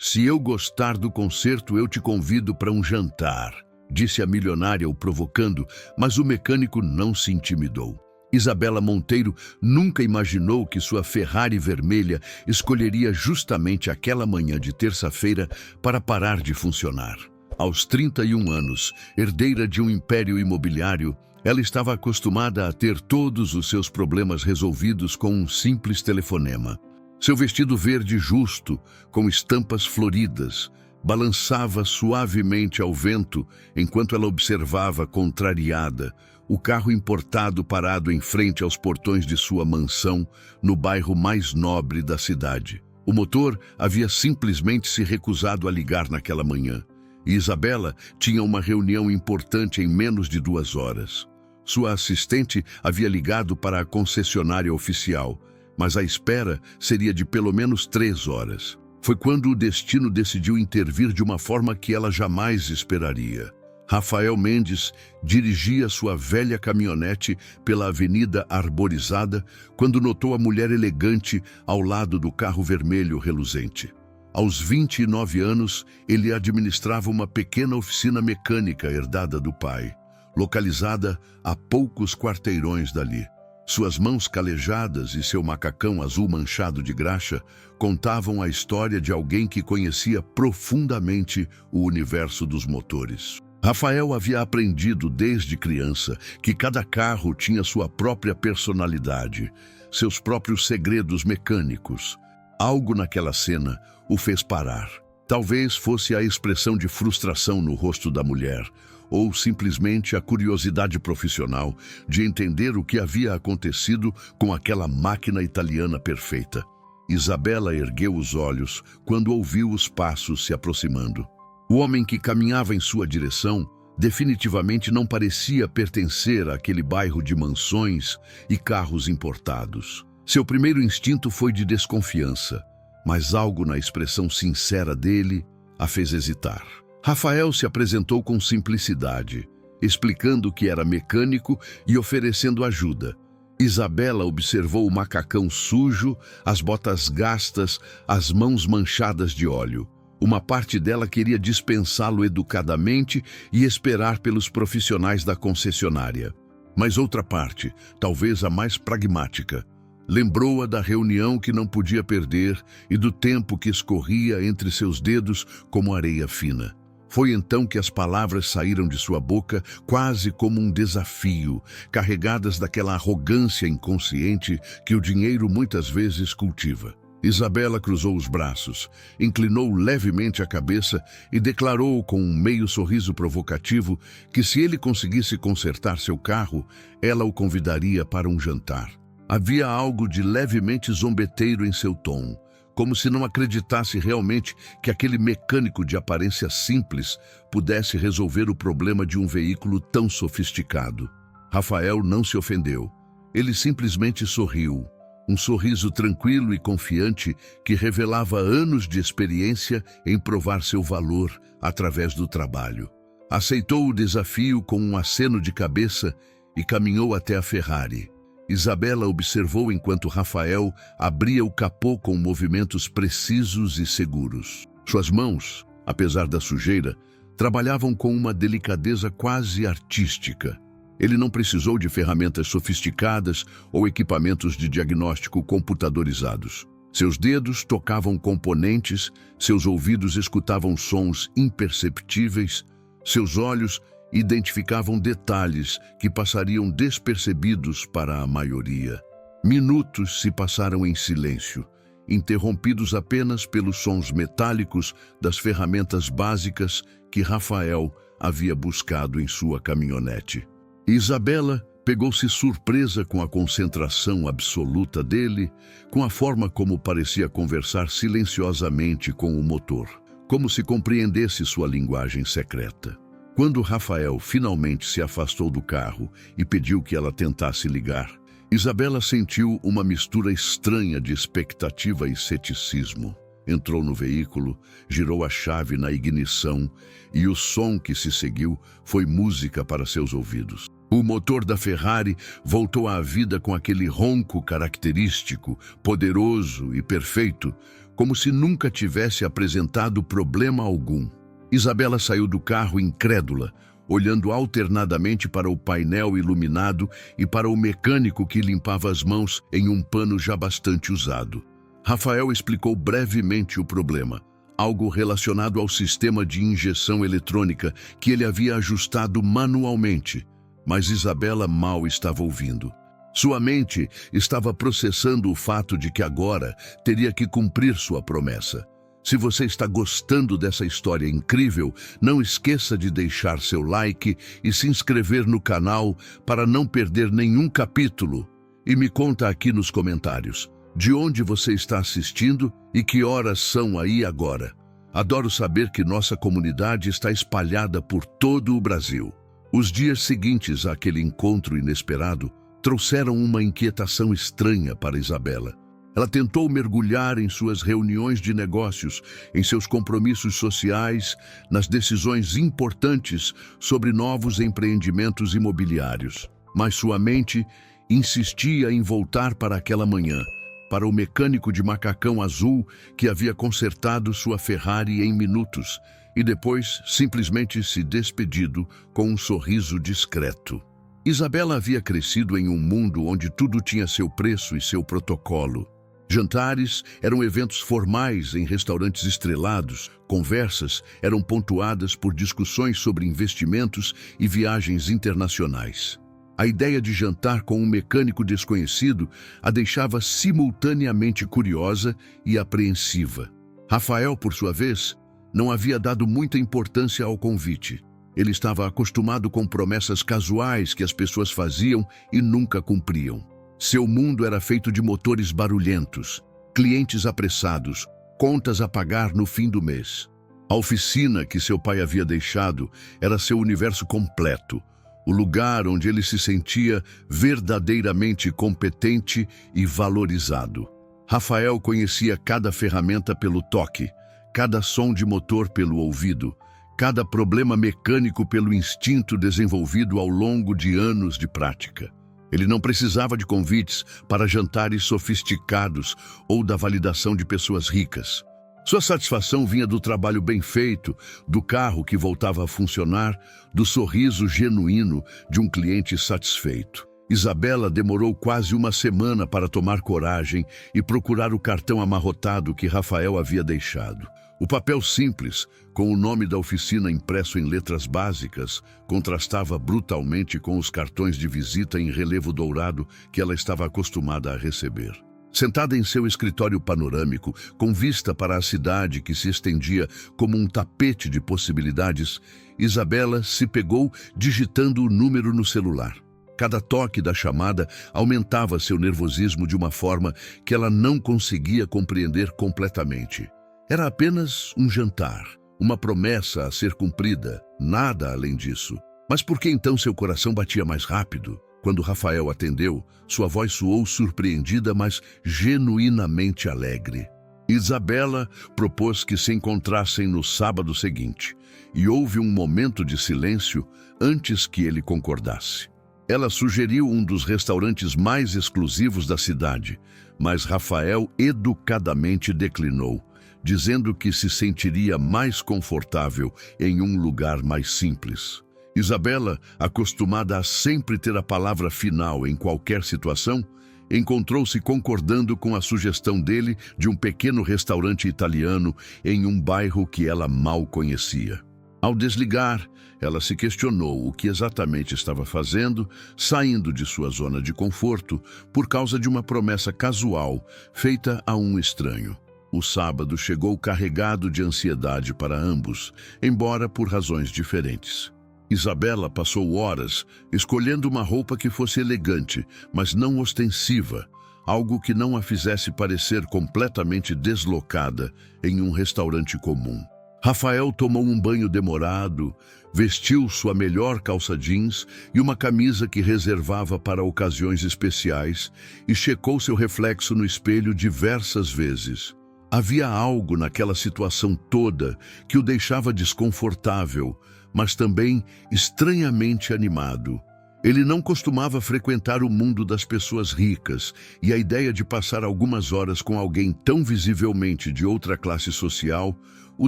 Se eu gostar do concerto, eu te convido para um jantar, disse a milionária o provocando, mas o mecânico não se intimidou. Isabela Monteiro nunca imaginou que sua Ferrari vermelha escolheria justamente aquela manhã de terça-feira para parar de funcionar. Aos 31 anos, herdeira de um império imobiliário, ela estava acostumada a ter todos os seus problemas resolvidos com um simples telefonema. Seu vestido verde justo, com estampas floridas, balançava suavemente ao vento enquanto ela observava, contrariada, o carro importado parado em frente aos portões de sua mansão no bairro mais nobre da cidade. O motor havia simplesmente se recusado a ligar naquela manhã, e Isabela tinha uma reunião importante em menos de 2 horas. Sua assistente havia ligado para a concessionária oficial, mas a espera seria de pelo menos 3 horas. Foi quando o destino decidiu intervir de uma forma que ela jamais esperaria. Rafael Mendes dirigia sua velha caminhonete pela avenida arborizada quando notou a mulher elegante ao lado do carro vermelho reluzente. Aos 29 anos, ele administrava uma pequena oficina mecânica herdada do pai, localizada a poucos quarteirões dali. Suas mãos calejadas e seu macacão azul manchado de graxa contavam a história de alguém que conhecia profundamente o universo dos motores. Rafael havia aprendido desde criança que cada carro tinha sua própria personalidade, seus próprios segredos mecânicos. Algo naquela cena o fez parar. Talvez fosse a expressão de frustração no rosto da mulher, ou simplesmente a curiosidade profissional de entender o que havia acontecido com aquela máquina italiana perfeita. Isabela ergueu os olhos quando ouviu os passos se aproximando. O homem que caminhava em sua direção definitivamente não parecia pertencer àquele bairro de mansões e carros importados. Seu primeiro instinto foi de desconfiança, mas algo na expressão sincera dele a fez hesitar. Rafael se apresentou com simplicidade, explicando que era mecânico e oferecendo ajuda. Isabela observou o macacão sujo, as botas gastas, as mãos manchadas de óleo. Uma parte dela queria dispensá-lo educadamente e esperar pelos profissionais da concessionária. Mas outra parte, talvez a mais pragmática, lembrou-a da reunião que não podia perder e do tempo que escorria entre seus dedos como areia fina. Foi então que as palavras saíram de sua boca quase como um desafio, carregadas daquela arrogância inconsciente que o dinheiro muitas vezes cultiva. Isabela cruzou os braços, inclinou levemente a cabeça e declarou com um meio sorriso provocativo que se ele conseguisse consertar seu carro, ela o convidaria para um jantar. Havia algo de levemente zombeteiro em seu tom, como se não acreditasse realmente que aquele mecânico de aparência simples pudesse resolver o problema de um veículo tão sofisticado. Rafael não se ofendeu. Ele simplesmente sorriu. Um sorriso tranquilo e confiante que revelava anos de experiência em provar seu valor através do trabalho. Aceitou o desafio com um aceno de cabeça e caminhou até a Ferrari. Isabela observou enquanto Rafael abria o capô com movimentos precisos e seguros. Suas mãos, apesar da sujeira, trabalhavam com uma delicadeza quase artística. Ele não precisou de ferramentas sofisticadas ou equipamentos de diagnóstico computadorizados. Seus dedos tocavam componentes, seus ouvidos escutavam sons imperceptíveis, seus olhos identificavam detalhes que passariam despercebidos para a maioria. Minutos se passaram em silêncio, interrompidos apenas pelos sons metálicos das ferramentas básicas que Rafael havia buscado em sua caminhonete. Isabela pegou-se surpresa com a concentração absoluta dele, com a forma como parecia conversar silenciosamente com o motor, como se compreendesse sua linguagem secreta. Quando Rafael finalmente se afastou do carro e pediu que ela tentasse ligar, Isabela sentiu uma mistura estranha de expectativa e ceticismo. Entrou no veículo, girou a chave na ignição e o som que se seguiu foi música para seus ouvidos. O motor da Ferrari voltou à vida com aquele ronco característico, poderoso e perfeito, como se nunca tivesse apresentado problema algum. Isabela saiu do carro incrédula, olhando alternadamente para o painel iluminado e para o mecânico que limpava as mãos em um pano já bastante usado. Rafael explicou brevemente o problema, algo relacionado ao sistema de injeção eletrônica que ele havia ajustado manualmente, mas Isabela mal estava ouvindo. Sua mente estava processando o fato de que agora teria que cumprir sua promessa. Se você está gostando dessa história incrível, não esqueça de deixar seu like e se inscrever no canal para não perder nenhum capítulo. E me conta aqui nos comentários de onde você está assistindo e que horas são aí agora. Adoro saber que nossa comunidade está espalhada por todo o Brasil. Os dias seguintes àquele encontro inesperado trouxeram uma inquietação estranha para Isabela. Ela tentou mergulhar em suas reuniões de negócios, em seus compromissos sociais, nas decisões importantes sobre novos empreendimentos imobiliários. Mas sua mente insistia em voltar para aquela manhã, para o mecânico de macacão azul que havia consertado sua Ferrari em minutos e depois simplesmente se despedido com um sorriso discreto. Isabela havia crescido em um mundo onde tudo tinha seu preço e seu protocolo. Jantares eram eventos formais em restaurantes estrelados, conversas eram pontuadas por discussões sobre investimentos e viagens internacionais. A ideia de jantar com um mecânico desconhecido a deixava simultaneamente curiosa e apreensiva. Rafael, por sua vez, não havia dado muita importância ao convite. Ele estava acostumado com promessas casuais que as pessoas faziam e nunca cumpriam. Seu mundo era feito de motores barulhentos, clientes apressados, contas a pagar no fim do mês. A oficina que seu pai havia deixado era seu universo completo, o lugar onde ele se sentia verdadeiramente competente e valorizado. Rafael conhecia cada ferramenta pelo toque, cada som de motor pelo ouvido, cada problema mecânico pelo instinto desenvolvido ao longo de anos de prática. Ele não precisava de convites para jantares sofisticados ou da validação de pessoas ricas. Sua satisfação vinha do trabalho bem feito, do carro que voltava a funcionar, do sorriso genuíno de um cliente satisfeito. Isabela demorou quase uma semana para tomar coragem e procurar o cartão amarrotado que Rafael havia deixado. O papel simples, com o nome da oficina impresso em letras básicas, contrastava brutalmente com os cartões de visita em relevo dourado que ela estava acostumada a receber. Sentada em seu escritório panorâmico, com vista para a cidade que se estendia como um tapete de possibilidades, Isabela se pegou digitando o número no celular. Cada toque da chamada aumentava seu nervosismo de uma forma que ela não conseguia compreender completamente. Era apenas um jantar, uma promessa a ser cumprida, nada além disso. Mas por que então seu coração batia mais rápido? Quando Rafael atendeu, sua voz soou surpreendida, mas genuinamente alegre. Isabela propôs que se encontrassem no sábado seguinte, e houve um momento de silêncio antes que ele concordasse. Ela sugeriu um dos restaurantes mais exclusivos da cidade, mas Rafael educadamente declinou, dizendo que se sentiria mais confortável em um lugar mais simples. Isabela, acostumada a sempre ter a palavra final em qualquer situação, encontrou-se concordando com a sugestão dele de um pequeno restaurante italiano em um bairro que ela mal conhecia. Ao desligar, ela se questionou o que exatamente estava fazendo, saindo de sua zona de conforto por causa de uma promessa casual feita a um estranho. O sábado chegou carregado de ansiedade para ambos, embora por razões diferentes. Isabela passou horas escolhendo uma roupa que fosse elegante, mas não ostensiva, algo que não a fizesse parecer completamente deslocada em um restaurante comum. Rafael tomou um banho demorado, vestiu sua melhor calça jeans e uma camisa que reservava para ocasiões especiais e checou seu reflexo no espelho diversas vezes. Havia algo naquela situação toda que o deixava desconfortável, mas também estranhamente animado. Ele não costumava frequentar o mundo das pessoas ricas, e a ideia de passar algumas horas com alguém tão visivelmente de outra classe social o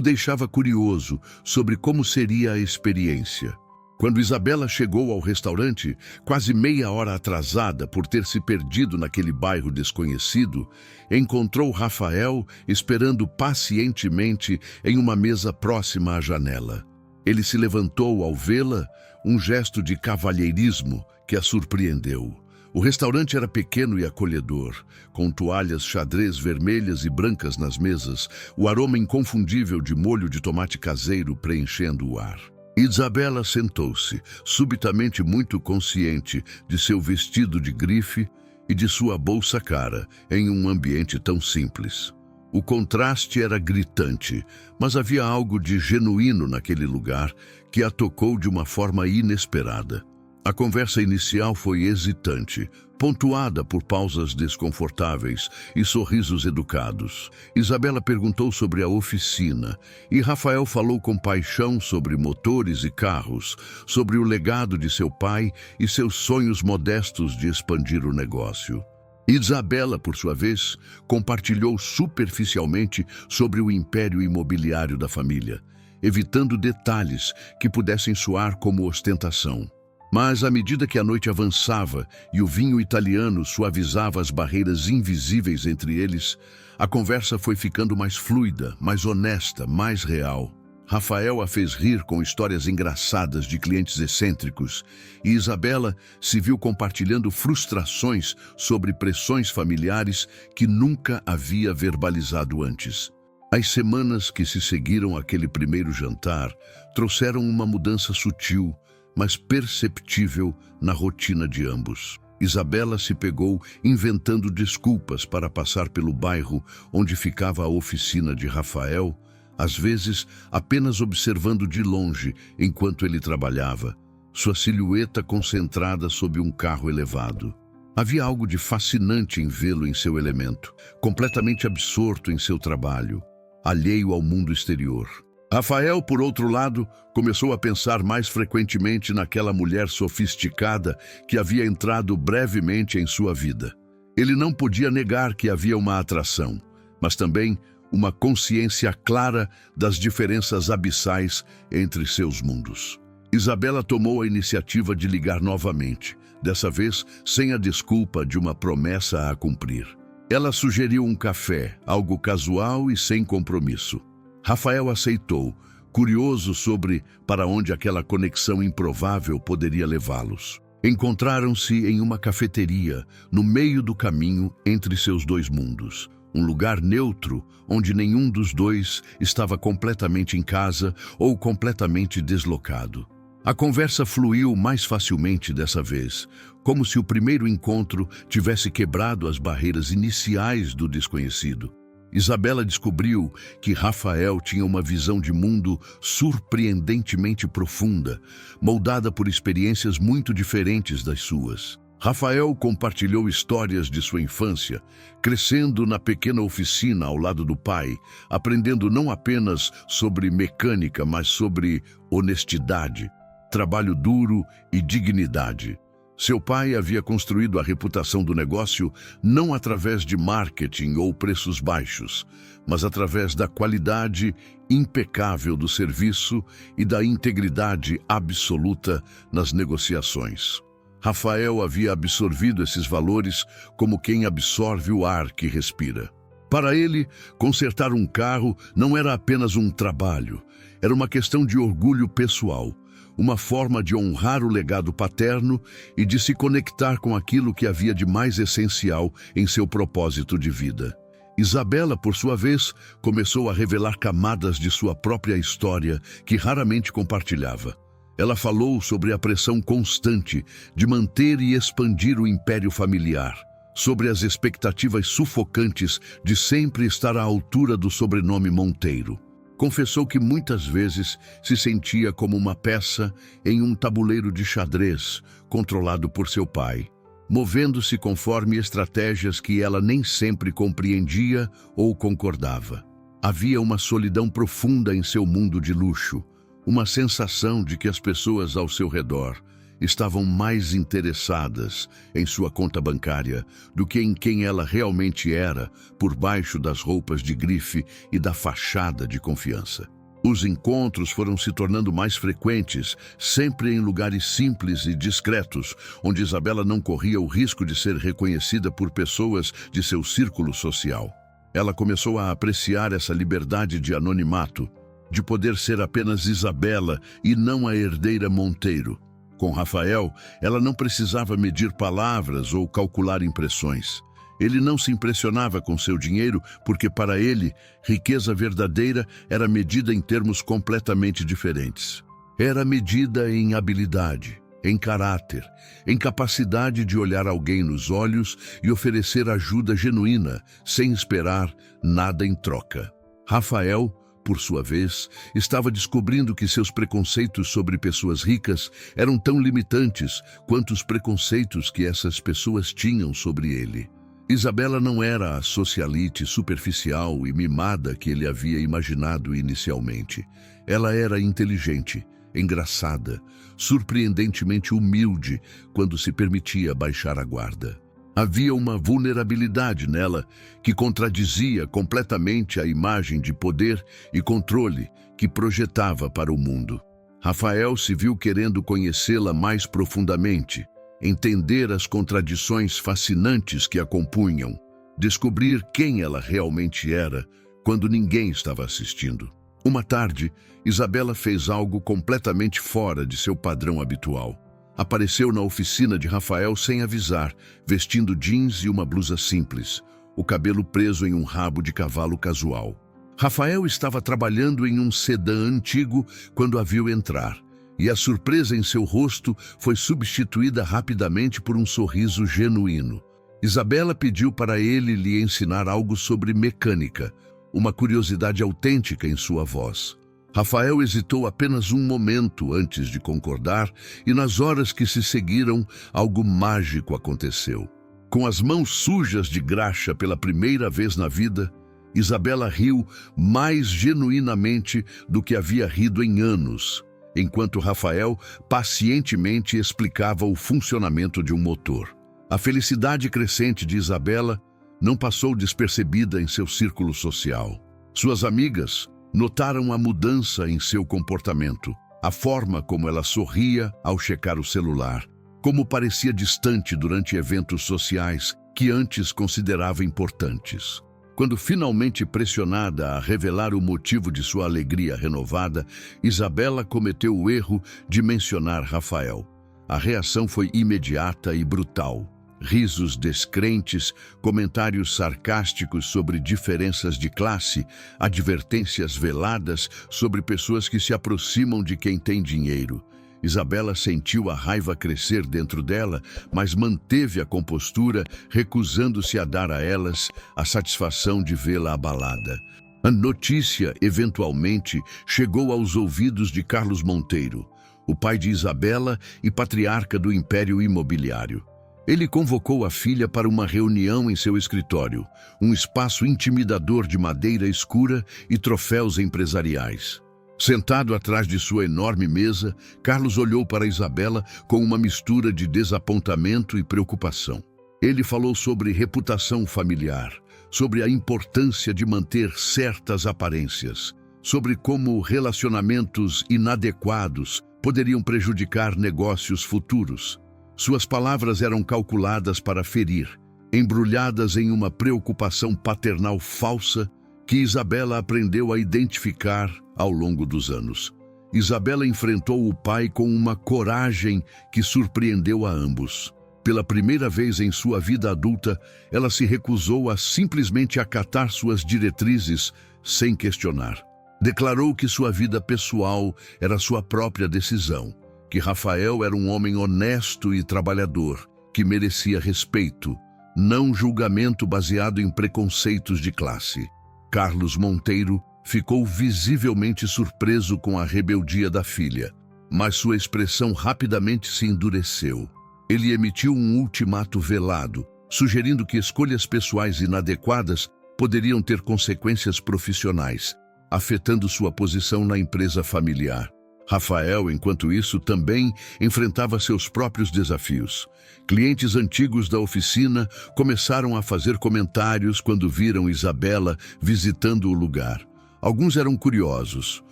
deixava curioso sobre como seria a experiência. Quando Isabela chegou ao restaurante, quase meia hora atrasada por ter se perdido naquele bairro desconhecido, encontrou Rafael esperando pacientemente em uma mesa próxima à janela. Ele se levantou ao vê-la, um gesto de cavalheirismo que a surpreendeu. O restaurante era pequeno e acolhedor, com toalhas xadrez vermelhas e brancas nas mesas, o aroma inconfundível de molho de tomate caseiro preenchendo o ar. Isabela sentou-se, subitamente muito consciente de seu vestido de grife e de sua bolsa cara, em um ambiente tão simples. O contraste era gritante, mas havia algo de genuíno naquele lugar que a tocou de uma forma inesperada. A conversa inicial foi hesitante, pontuada por pausas desconfortáveis e sorrisos educados. Isabela perguntou sobre a oficina e Rafael falou com paixão sobre motores e carros, sobre o legado de seu pai e seus sonhos modestos de expandir o negócio. Isabela, por sua vez, compartilhou superficialmente sobre o império imobiliário da família, evitando detalhes que pudessem soar como ostentação. Mas, à medida que a noite avançava e o vinho italiano suavizava as barreiras invisíveis entre eles, a conversa foi ficando mais fluida, mais honesta, mais real. Rafael a fez rir com histórias engraçadas de clientes excêntricos e Isabela se viu compartilhando frustrações sobre pressões familiares que nunca havia verbalizado antes. As semanas que se seguiram àquele primeiro jantar trouxeram uma mudança sutil, mas perceptível na rotina de ambos. Isabela se pegou inventando desculpas para passar pelo bairro onde ficava a oficina de Rafael, às vezes apenas observando de longe enquanto ele trabalhava, sua silhueta concentrada sob um carro elevado. Havia algo de fascinante em vê-lo em seu elemento, completamente absorto em seu trabalho, alheio ao mundo exterior. Rafael, por outro lado, começou a pensar mais frequentemente naquela mulher sofisticada que havia entrado brevemente em sua vida. Ele não podia negar que havia uma atração, mas também uma consciência clara das diferenças abissais entre seus mundos. Isabela tomou a iniciativa de ligar novamente, dessa vez sem a desculpa de uma promessa a cumprir. Ela sugeriu um café, algo casual e sem compromisso. Rafael aceitou, curioso sobre para onde aquela conexão improvável poderia levá-los. Encontraram-se em uma cafeteria, no meio do caminho entre seus dois mundos. Um lugar neutro, onde nenhum dos dois estava completamente em casa ou completamente deslocado. A conversa fluiu mais facilmente dessa vez, como se o primeiro encontro tivesse quebrado as barreiras iniciais do desconhecido. Isabela descobriu que Rafael tinha uma visão de mundo surpreendentemente profunda, moldada por experiências muito diferentes das suas. Rafael compartilhou histórias de sua infância, crescendo na pequena oficina ao lado do pai, aprendendo não apenas sobre mecânica, mas sobre honestidade, trabalho duro e dignidade. Seu pai havia construído a reputação do negócio não através de marketing ou preços baixos, mas através da qualidade impecável do serviço e da integridade absoluta nas negociações. Rafael havia absorvido esses valores como quem absorve o ar que respira. Para ele, consertar um carro não era apenas um trabalho, era uma questão de orgulho pessoal, uma forma de honrar o legado paterno e de se conectar com aquilo que havia de mais essencial em seu propósito de vida. Isabela, por sua vez, começou a revelar camadas de sua própria história que raramente compartilhava. Ela falou sobre a pressão constante de manter e expandir o império familiar, sobre as expectativas sufocantes de sempre estar à altura do sobrenome Monteiro. Confessou que muitas vezes se sentia como uma peça em um tabuleiro de xadrez controlado por seu pai, movendo-se conforme estratégias que ela nem sempre compreendia ou concordava. Havia uma solidão profunda em seu mundo de luxo, uma sensação de que as pessoas ao seu redor estavam mais interessadas em sua conta bancária do que em quem ela realmente era por baixo das roupas de grife e da fachada de confiança. Os encontros foram se tornando mais frequentes, sempre em lugares simples e discretos, onde Isabela não corria o risco de ser reconhecida por pessoas de seu círculo social. Ela começou a apreciar essa liberdade de anonimato, de poder ser apenas Isabela e não a herdeira Monteiro. Com Rafael, ela não precisava medir palavras ou calcular impressões. Ele não se impressionava com seu dinheiro porque, para ele, riqueza verdadeira era medida em termos completamente diferentes. Era medida em habilidade, em caráter, em capacidade de olhar alguém nos olhos e oferecer ajuda genuína, sem esperar nada em troca. Rafael, por sua vez, estava descobrindo que seus preconceitos sobre pessoas ricas eram tão limitantes quanto os preconceitos que essas pessoas tinham sobre ele. Isabela não era a socialite superficial e mimada que ele havia imaginado inicialmente. Ela era inteligente, engraçada, surpreendentemente humilde quando se permitia baixar a guarda. Havia uma vulnerabilidade nela que contradizia completamente a imagem de poder e controle que projetava para o mundo. Rafael se viu querendo conhecê-la mais profundamente, entender as contradições fascinantes que a compunham, descobrir quem ela realmente era quando ninguém estava assistindo. Uma tarde, Isabela fez algo completamente fora de seu padrão habitual. Apareceu na oficina de Rafael sem avisar, vestindo jeans e uma blusa simples, o cabelo preso em um rabo de cavalo casual. Rafael estava trabalhando em um sedã antigo quando a viu entrar, e a surpresa em seu rosto foi substituída rapidamente por um sorriso genuíno. Isabela pediu para ele lhe ensinar algo sobre mecânica, uma curiosidade autêntica em sua voz. Rafael hesitou apenas um momento antes de concordar, e nas horas que se seguiram, algo mágico aconteceu. Com as mãos sujas de graxa pela primeira vez na vida, Isabela riu mais genuinamente do que havia rido em anos, enquanto Rafael pacientemente explicava o funcionamento de um motor. A felicidade crescente de Isabela não passou despercebida em seu círculo social. Suas amigas notaram a mudança em seu comportamento, a forma como ela sorria ao checar o celular, como parecia distante durante eventos sociais que antes considerava importantes. Quando finalmente pressionada a revelar o motivo de sua alegria renovada, Isabela cometeu o erro de mencionar Rafael. A reação foi imediata e brutal. Risos descrentes, comentários sarcásticos sobre diferenças de classe, advertências veladas sobre pessoas que se aproximam de quem tem dinheiro. Isabela sentiu a raiva crescer dentro dela, mas manteve a compostura, recusando-se a dar a elas a satisfação de vê-la abalada. A notícia, eventualmente, chegou aos ouvidos de Carlos Monteiro, o pai de Isabela e patriarca do Império Imobiliário. Ele convocou a filha para uma reunião em seu escritório, um espaço intimidador de madeira escura e troféus empresariais. Sentado atrás de sua enorme mesa, Carlos olhou para Isabela com uma mistura de desapontamento e preocupação. Ele falou sobre reputação familiar, sobre a importância de manter certas aparências, sobre como relacionamentos inadequados poderiam prejudicar negócios futuros. Suas palavras eram calculadas para ferir, embrulhadas em uma preocupação paternal falsa que Isabela aprendeu a identificar ao longo dos anos. Isabela enfrentou o pai com uma coragem que surpreendeu a ambos. Pela primeira vez em sua vida adulta, ela se recusou a simplesmente acatar suas diretrizes sem questionar. Declarou que sua vida pessoal era sua própria decisão, que Rafael era um homem honesto e trabalhador, que merecia respeito, não julgamento baseado em preconceitos de classe. Carlos Monteiro ficou visivelmente surpreso com a rebeldia da filha, mas sua expressão rapidamente se endureceu. Ele emitiu um ultimato velado, sugerindo que escolhas pessoais inadequadas poderiam ter consequências profissionais, afetando sua posição na empresa familiar. Rafael, enquanto isso, também enfrentava seus próprios desafios. Clientes antigos da oficina começaram a fazer comentários quando viram Isabela visitando o lugar. Alguns eram curiosos,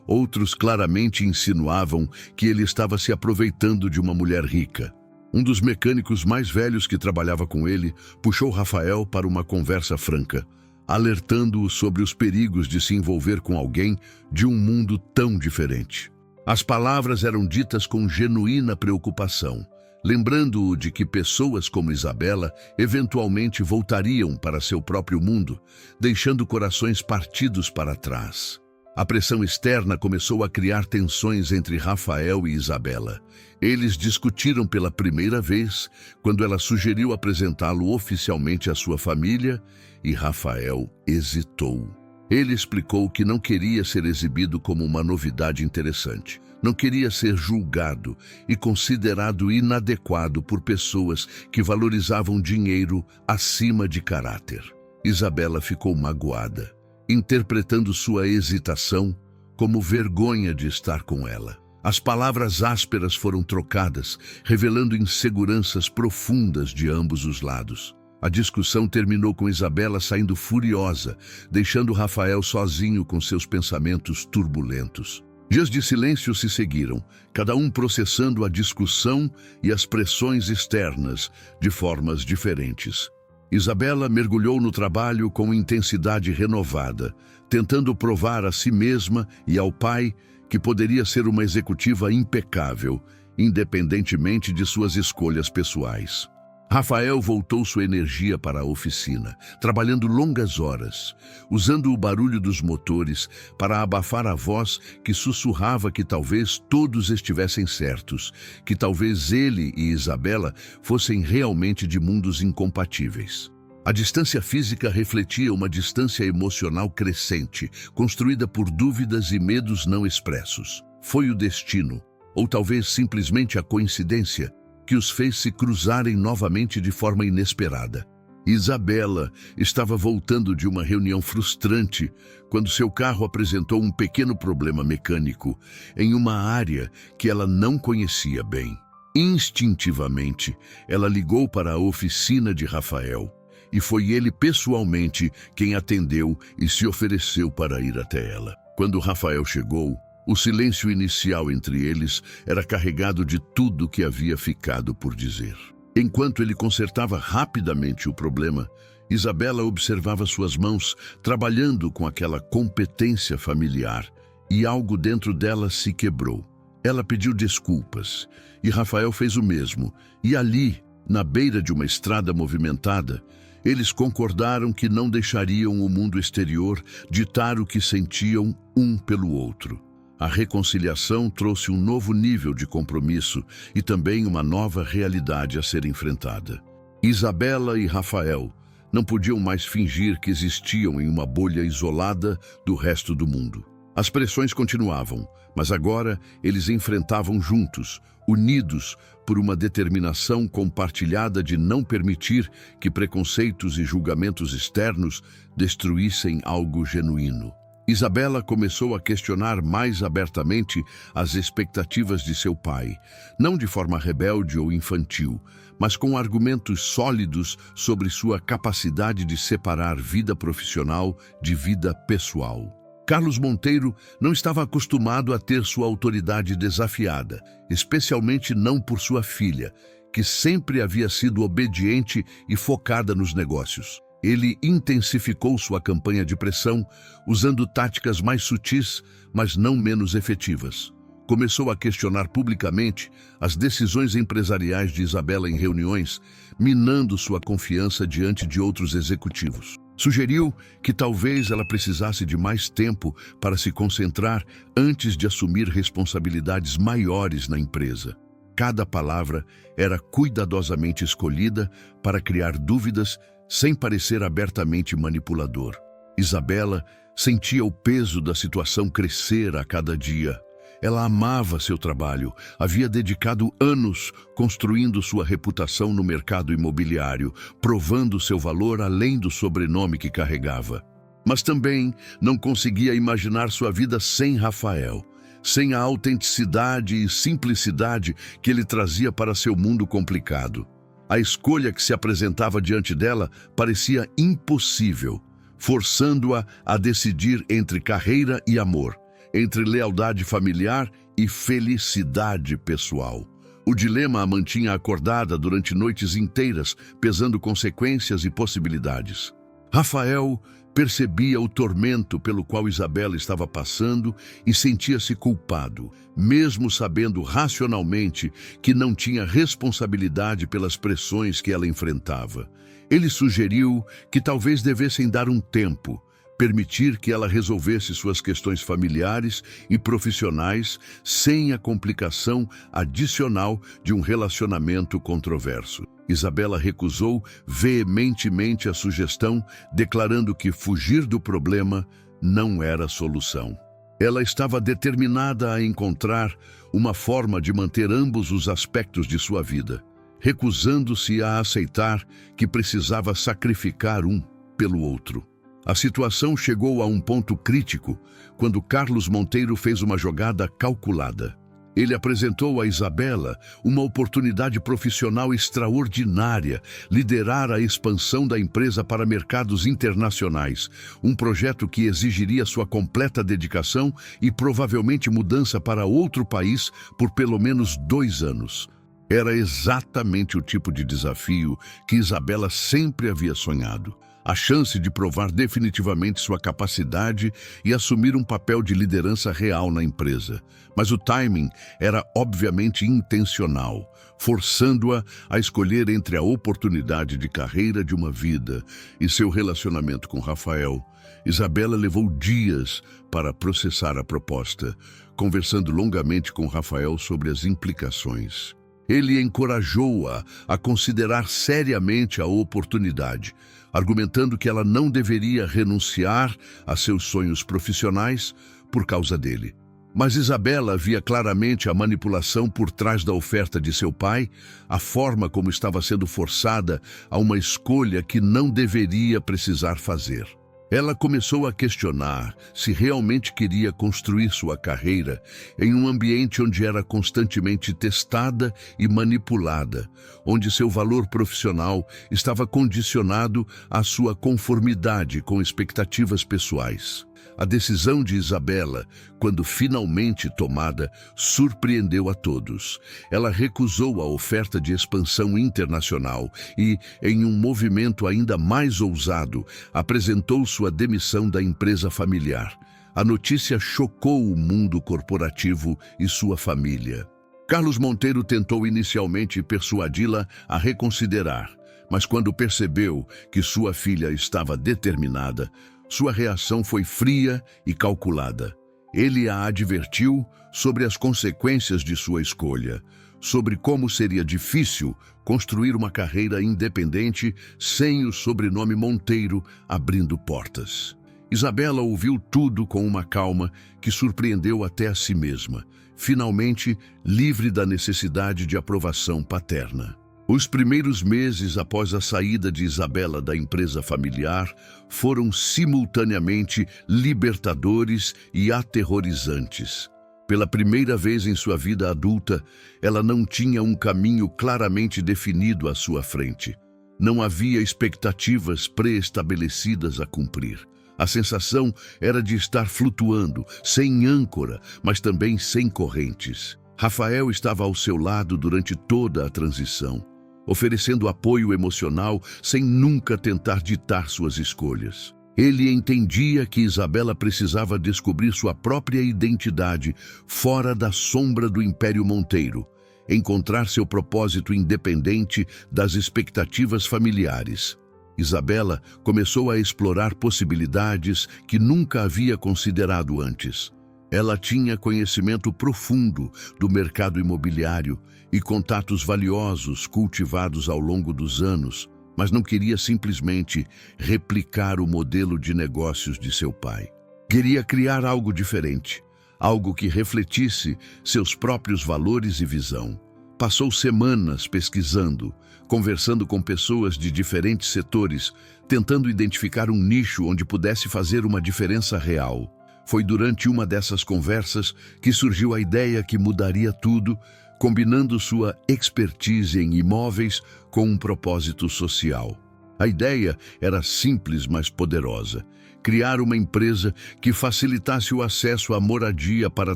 outros claramente insinuavam que ele estava se aproveitando de uma mulher rica. Um dos mecânicos mais velhos que trabalhava com ele puxou Rafael para uma conversa franca, alertando-o sobre os perigos de se envolver com alguém de um mundo tão diferente. As palavras eram ditas com genuína preocupação, lembrando-o de que pessoas como Isabela eventualmente voltariam para seu próprio mundo, deixando corações partidos para trás. A pressão externa começou a criar tensões entre Rafael e Isabela. Eles discutiram pela primeira vez quando ela sugeriu apresentá-lo oficialmente à sua família e Rafael hesitou. Ele explicou que não queria ser exibido como uma novidade interessante. Não queria ser julgado e considerado inadequado por pessoas que valorizavam dinheiro acima de caráter. Isabela ficou magoada, interpretando sua hesitação como vergonha de estar com ela. As palavras ásperas foram trocadas, revelando inseguranças profundas de ambos os lados. A discussão terminou com Isabela saindo furiosa, deixando Rafael sozinho com seus pensamentos turbulentos. Dias de silêncio se seguiram, cada um processando a discussão e as pressões externas de formas diferentes. Isabela mergulhou no trabalho com intensidade renovada, tentando provar a si mesma e ao pai que poderia ser uma executiva impecável, independentemente de suas escolhas pessoais. Rafael voltou sua energia para a oficina, trabalhando longas horas, usando o barulho dos motores para abafar a voz que sussurrava que talvez todos estivessem certos, que talvez ele e Isabela fossem realmente de mundos incompatíveis. A distância física refletia uma distância emocional crescente, construída por dúvidas e medos não expressos. Foi o destino, ou talvez simplesmente a coincidência, que os fez se cruzarem novamente de forma inesperada. Isabela estava voltando de uma reunião frustrante quando seu carro apresentou um pequeno problema mecânico em uma área que ela não conhecia bem. Instintivamente, ela ligou para a oficina de Rafael e foi ele pessoalmente quem atendeu e se ofereceu para ir até ela. Quando Rafael chegou, o silêncio inicial entre eles era carregado de tudo que havia ficado por dizer. Enquanto ele consertava rapidamente o problema, Isabela observava suas mãos trabalhando com aquela competência familiar e algo dentro dela se quebrou. Ela pediu desculpas e Rafael fez o mesmo. E ali, na beira de uma estrada movimentada, eles concordaram que não deixariam o mundo exterior ditar o que sentiam um pelo outro. A reconciliação trouxe um novo nível de compromisso e também uma nova realidade a ser enfrentada. Isabela e Rafael não podiam mais fingir que existiam em uma bolha isolada do resto do mundo. As pressões continuavam, mas agora eles enfrentavam juntos, unidos por uma determinação compartilhada de não permitir que preconceitos e julgamentos externos destruíssem algo genuíno. Isabela começou a questionar mais abertamente as expectativas de seu pai, não de forma rebelde ou infantil, mas com argumentos sólidos sobre sua capacidade de separar vida profissional de vida pessoal. Carlos Monteiro não estava acostumado a ter sua autoridade desafiada, especialmente não por sua filha, que sempre havia sido obediente e focada nos negócios. Ele intensificou sua campanha de pressão, usando táticas mais sutis, mas não menos efetivas. Começou a questionar publicamente as decisões empresariais de Isabela em reuniões, minando sua confiança diante de outros executivos. Sugeriu que talvez ela precisasse de mais tempo para se concentrar antes de assumir responsabilidades maiores na empresa. Cada palavra era cuidadosamente escolhida para criar dúvidas sem parecer abertamente manipulador. Isabela sentia o peso da situação crescer a cada dia. Ela amava seu trabalho, havia dedicado anos construindo sua reputação no mercado imobiliário, provando seu valor além do sobrenome que carregava. Mas também não conseguia imaginar sua vida sem Rafael, sem a autenticidade e simplicidade que ele trazia para seu mundo complicado. A escolha que se apresentava diante dela parecia impossível, forçando-a a decidir entre carreira e amor, entre lealdade familiar e felicidade pessoal. O dilema a mantinha acordada durante noites inteiras, pesando consequências e possibilidades. Rafael percebia o tormento pelo qual Isabela estava passando e sentia-se culpado, mesmo sabendo racionalmente que não tinha responsabilidade pelas pressões que ela enfrentava. Ele sugeriu que talvez devessem dar um tempo, permitir que ela resolvesse suas questões familiares e profissionais sem a complicação adicional de um relacionamento controverso. Isabela recusou veementemente a sugestão, declarando que fugir do problema não era a solução. Ela estava determinada a encontrar uma forma de manter ambos os aspectos de sua vida, recusando-se a aceitar que precisava sacrificar um pelo outro. A situação chegou a um ponto crítico quando Carlos Monteiro fez uma jogada calculada. Ele apresentou a Isabela uma oportunidade profissional extraordinária, liderar a expansão da empresa para mercados internacionais, um projeto que exigiria sua completa dedicação e provavelmente mudança para outro país por pelo menos 2 anos. Era exatamente o tipo de desafio que Isabela sempre havia sonhado. A chance de provar definitivamente sua capacidade e assumir um papel de liderança real na empresa. Mas o timing era obviamente intencional, forçando-a a escolher entre a oportunidade de carreira de uma vida e seu relacionamento com Rafael. Isabela levou dias para processar a proposta, conversando longamente com Rafael sobre as implicações. Ele encorajou-a a considerar seriamente a oportunidade, argumentando que ela não deveria renunciar a seus sonhos profissionais por causa dele. Mas Isabela via claramente a manipulação por trás da oferta de seu pai, a forma como estava sendo forçada a uma escolha que não deveria precisar fazer. Ela começou a questionar se realmente queria construir sua carreira em um ambiente onde era constantemente testada e manipulada, onde seu valor profissional estava condicionado à sua conformidade com expectativas pessoais. A decisão de Isabela, quando finalmente tomada, surpreendeu a todos. Ela recusou a oferta de expansão internacional e, em um movimento ainda mais ousado, apresentou sua demissão da empresa familiar. A notícia chocou o mundo corporativo e sua família. Carlos Monteiro tentou inicialmente persuadi-la a reconsiderar, mas quando percebeu que sua filha estava determinada, sua reação foi fria e calculada. Ele a advertiu sobre as consequências de sua escolha, sobre como seria difícil construir uma carreira independente sem o sobrenome Monteiro abrindo portas. Isabela ouviu tudo com uma calma que surpreendeu até a si mesma, finalmente livre da necessidade de aprovação paterna. Os primeiros meses após a saída de Isabela da empresa familiar foram simultaneamente libertadores e aterrorizantes. Pela primeira vez em sua vida adulta, ela não tinha um caminho claramente definido à sua frente. Não havia expectativas pré-estabelecidas a cumprir. A sensação era de estar flutuando, sem âncora, mas também sem correntes. Rafael estava ao seu lado durante toda a transição, oferecendo apoio emocional sem nunca tentar ditar suas escolhas. Ele entendia que Isabela precisava descobrir sua própria identidade fora da sombra do Império Monteiro, encontrar seu propósito independente das expectativas familiares. Isabela começou a explorar possibilidades que nunca havia considerado antes. Ela tinha conhecimento profundo do mercado imobiliário e contatos valiosos cultivados ao longo dos anos, mas não queria simplesmente replicar o modelo de negócios de seu pai. Queria criar algo diferente, algo que refletisse seus próprios valores e visão. Passou semanas pesquisando, conversando com pessoas de diferentes setores, tentando identificar um nicho onde pudesse fazer uma diferença real. Foi durante uma dessas conversas que surgiu a ideia que mudaria tudo, combinando sua expertise em imóveis com um propósito social. A ideia era simples, mas poderosa: criar uma empresa que facilitasse o acesso à moradia para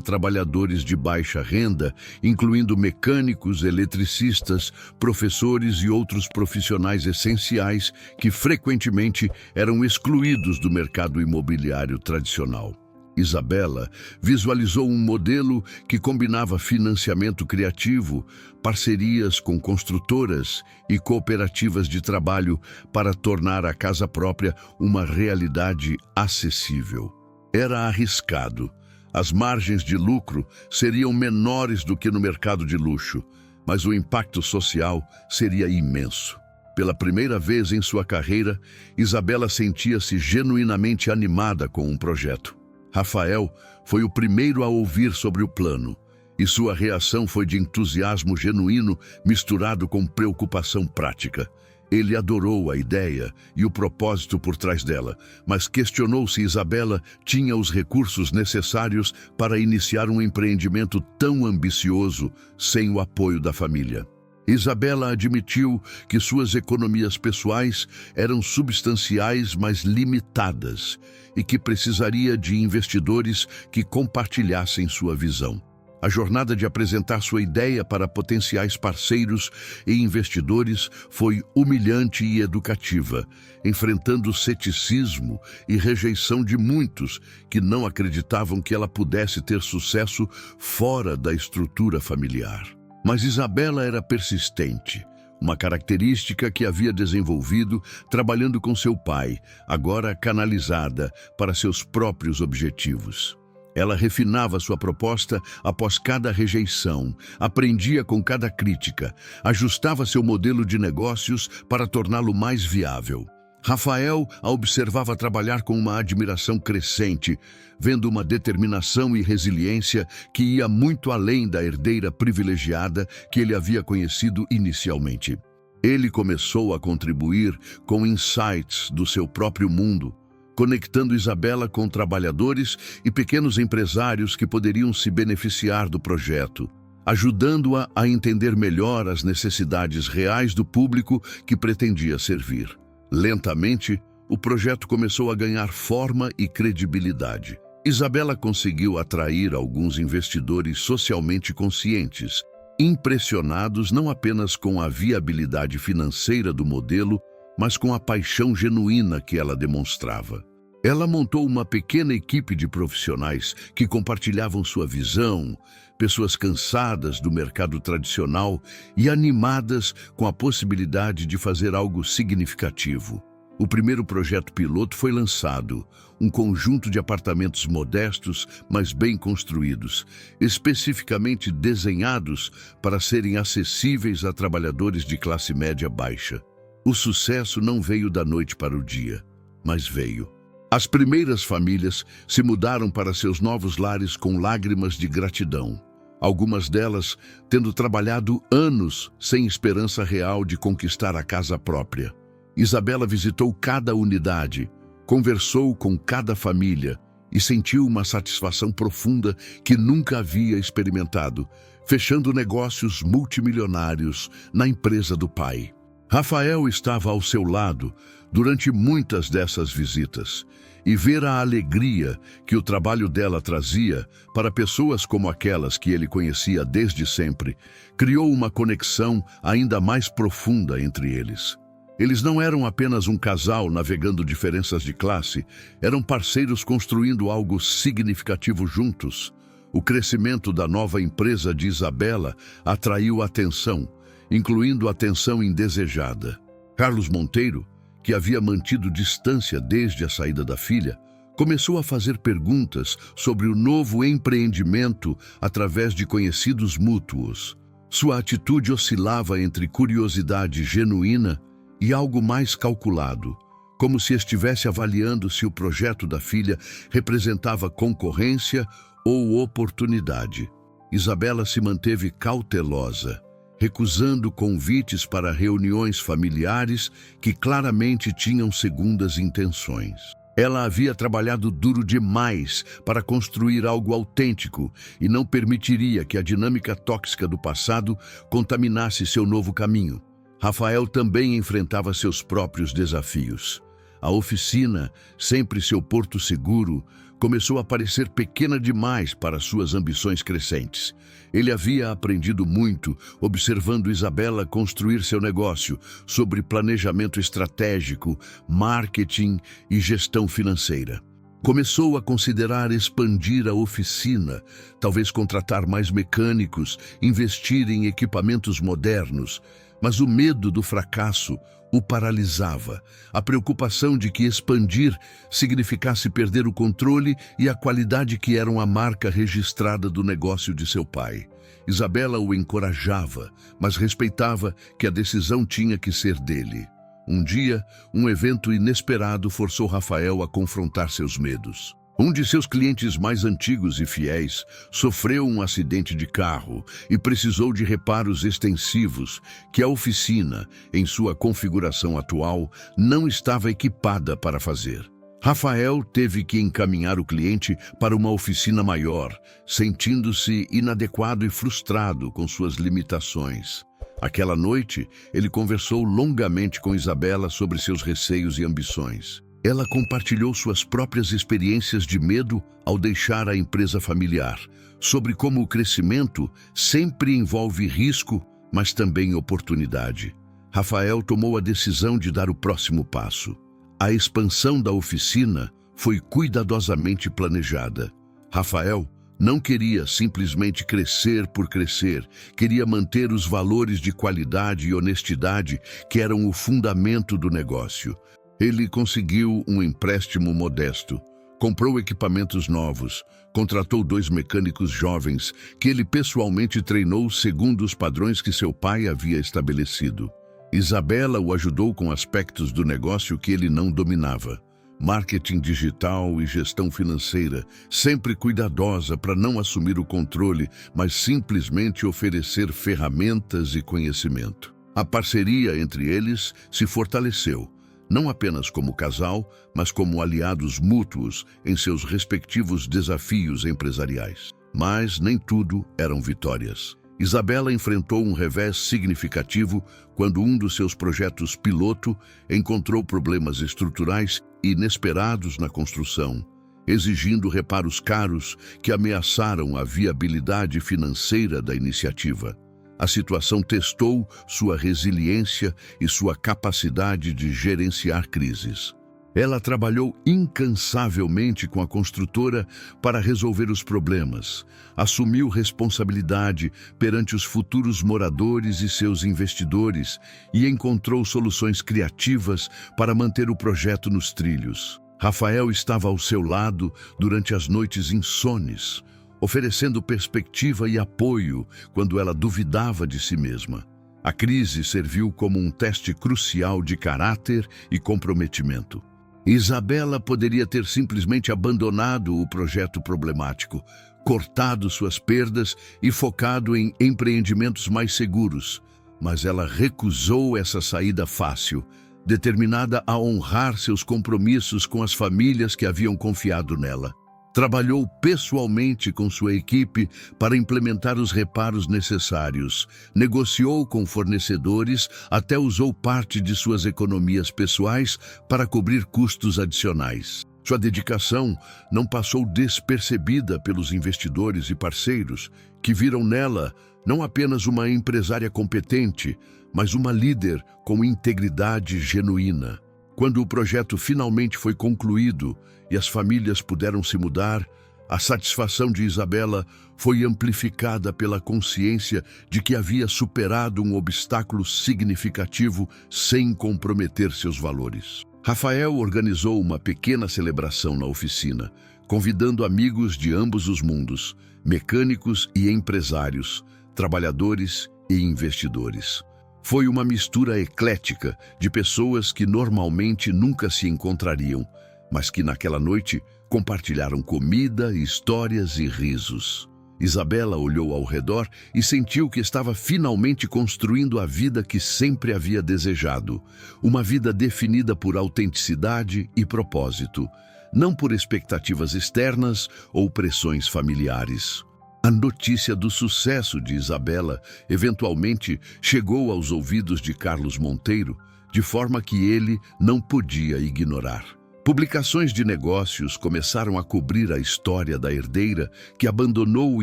trabalhadores de baixa renda, incluindo mecânicos, eletricistas, professores e outros profissionais essenciais que frequentemente eram excluídos do mercado imobiliário tradicional. Isabela visualizou um modelo que combinava financiamento criativo, parcerias com construtoras e cooperativas de trabalho para tornar a casa própria uma realidade acessível. Era arriscado. As margens de lucro seriam menores do que no mercado de luxo, mas o impacto social seria imenso. Pela primeira vez em sua carreira, Isabela sentia-se genuinamente animada com um projeto. Rafael foi o primeiro a ouvir sobre o plano, e sua reação foi de entusiasmo genuíno misturado com preocupação prática. Ele adorou a ideia e o propósito por trás dela, mas questionou se Isabela tinha os recursos necessários para iniciar um empreendimento tão ambicioso sem o apoio da família. Isabela admitiu que suas economias pessoais eram substanciais, mas limitadas, e que precisaria de investidores que compartilhassem sua visão. A jornada de apresentar sua ideia para potenciais parceiros e investidores foi humilhante e educativa, enfrentando ceticismo e rejeição de muitos que não acreditavam que ela pudesse ter sucesso fora da estrutura familiar. Mas Isabela era persistente, uma característica que havia desenvolvido trabalhando com seu pai, agora canalizada para seus próprios objetivos. Ela refinava sua proposta após cada rejeição, aprendia com cada crítica, ajustava seu modelo de negócios para torná-lo mais viável. Rafael a observava trabalhar com uma admiração crescente, vendo uma determinação e resiliência que ia muito além da herdeira privilegiada que ele havia conhecido inicialmente. Ele começou a contribuir com insights do seu próprio mundo, conectando Isabela com trabalhadores e pequenos empresários que poderiam se beneficiar do projeto, ajudando-a a entender melhor as necessidades reais do público que pretendia servir. Lentamente, o projeto começou a ganhar forma e credibilidade. Isabela conseguiu atrair alguns investidores socialmente conscientes, impressionados não apenas com a viabilidade financeira do modelo, mas com a paixão genuína que ela demonstrava. Ela montou uma pequena equipe de profissionais que compartilhavam sua visão, pessoas cansadas do mercado tradicional e animadas com a possibilidade de fazer algo significativo. O primeiro projeto piloto foi lançado, um conjunto de apartamentos modestos, mas bem construídos, especificamente desenhados para serem acessíveis a trabalhadores de classe média baixa. O sucesso não veio da noite para o dia, mas veio. As primeiras famílias se mudaram para seus novos lares com lágrimas de gratidão, algumas delas tendo trabalhado anos sem esperança real de conquistar a casa própria. Isabela visitou cada unidade, conversou com cada família e sentiu uma satisfação profunda que nunca havia experimentado, fechando negócios multimilionários na empresa do pai. Rafael estava ao seu lado durante muitas dessas visitas, e ver a alegria que o trabalho dela trazia para pessoas como aquelas que ele conhecia desde sempre, criou uma conexão ainda mais profunda entre eles. Eles não eram apenas um casal navegando diferenças de classe, eram parceiros construindo algo significativo juntos. O crescimento da nova empresa de Isabela atraiu atenção, incluindo atenção indesejada. Carlos Monteiro, que havia mantido distância desde a saída da filha, começou a fazer perguntas sobre o novo empreendimento através de conhecidos mútuos. Sua atitude oscilava entre curiosidade genuína e algo mais calculado, como se estivesse avaliando se o projeto da filha representava concorrência ou oportunidade. Isabela se manteve cautelosa, recusando convites para reuniões familiares que claramente tinham segundas intenções. Ela havia trabalhado duro demais para construir algo autêntico e não permitiria que a dinâmica tóxica do passado contaminasse seu novo caminho. Rafael também enfrentava seus próprios desafios. A oficina, sempre seu porto seguro, começou a parecer pequena demais para suas ambições crescentes. Ele havia aprendido muito observando Isabela construir seu negócio sobre planejamento estratégico, marketing e gestão financeira. Começou a considerar expandir a oficina, talvez contratar mais mecânicos, investir em equipamentos modernos, mas o medo do fracasso o paralisava. A preocupação de que expandir significasse perder o controle e a qualidade que eram a marca registrada do negócio de seu pai. Isabela o encorajava, mas respeitava que a decisão tinha que ser dele. Um dia, um evento inesperado forçou Rafael a confrontar seus medos. Um de seus clientes mais antigos e fiéis sofreu um acidente de carro e precisou de reparos extensivos que a oficina, em sua configuração atual, não estava equipada para fazer. Rafael teve que encaminhar o cliente para uma oficina maior, sentindo-se inadequado e frustrado com suas limitações. Aquela noite, ele conversou longamente com Isabela sobre seus receios e ambições. Ela compartilhou suas próprias experiências de medo ao deixar a empresa familiar, sobre como o crescimento sempre envolve risco, mas também oportunidade. Rafael tomou a decisão de dar o próximo passo. A expansão da oficina foi cuidadosamente planejada. Rafael não queria simplesmente crescer por crescer, queria manter os valores de qualidade e honestidade que eram o fundamento do negócio. Ele conseguiu um empréstimo modesto, comprou equipamentos novos, contratou 2 mecânicos jovens que ele pessoalmente treinou segundo os padrões que seu pai havia estabelecido. Isabela o ajudou com aspectos do negócio que ele não dominava. Marketing digital e gestão financeira, sempre cuidadosa para não assumir o controle, mas simplesmente oferecer ferramentas e conhecimento. A parceria entre eles se fortaleceu, não apenas como casal, mas como aliados mútuos em seus respectivos desafios empresariais. Mas nem tudo eram vitórias. Isabela enfrentou um revés significativo quando um dos seus projetos piloto encontrou problemas estruturais inesperados na construção, exigindo reparos caros que ameaçaram a viabilidade financeira da iniciativa. A situação testou sua resiliência e sua capacidade de gerenciar crises. Ela trabalhou incansavelmente com a construtora para resolver os problemas, assumiu responsabilidade perante os futuros moradores e seus investidores e encontrou soluções criativas para manter o projeto nos trilhos. Rafael estava ao seu lado durante as noites insones, oferecendo perspectiva e apoio quando ela duvidava de si mesma. A crise serviu como um teste crucial de caráter e comprometimento. Isabela poderia ter simplesmente abandonado o projeto problemático, cortado suas perdas e focado em empreendimentos mais seguros, mas ela recusou essa saída fácil, determinada a honrar seus compromissos com as famílias que haviam confiado nela. Trabalhou pessoalmente com sua equipe para implementar os reparos necessários, negociou com fornecedores, até usou parte de suas economias pessoais para cobrir custos adicionais. Sua dedicação não passou despercebida pelos investidores e parceiros, que viram nela não apenas uma empresária competente, mas uma líder com integridade genuína. Quando o projeto finalmente foi concluído e as famílias puderam se mudar, a satisfação de Isabela foi amplificada pela consciência de que havia superado um obstáculo significativo sem comprometer seus valores. Rafael organizou uma pequena celebração na oficina, convidando amigos de ambos os mundos, mecânicos e empresários, trabalhadores e investidores. Foi uma mistura eclética de pessoas que normalmente nunca se encontrariam, mas que naquela noite compartilharam comida, histórias e risos. Isabela olhou ao redor e sentiu que estava finalmente construindo a vida que sempre havia desejado, uma vida definida por autenticidade e propósito, não por expectativas externas ou pressões familiares. A notícia do sucesso de Isabela eventualmente chegou aos ouvidos de Carlos Monteiro, de forma que ele não podia ignorar. Publicações de negócios começaram a cobrir a história da herdeira que abandonou o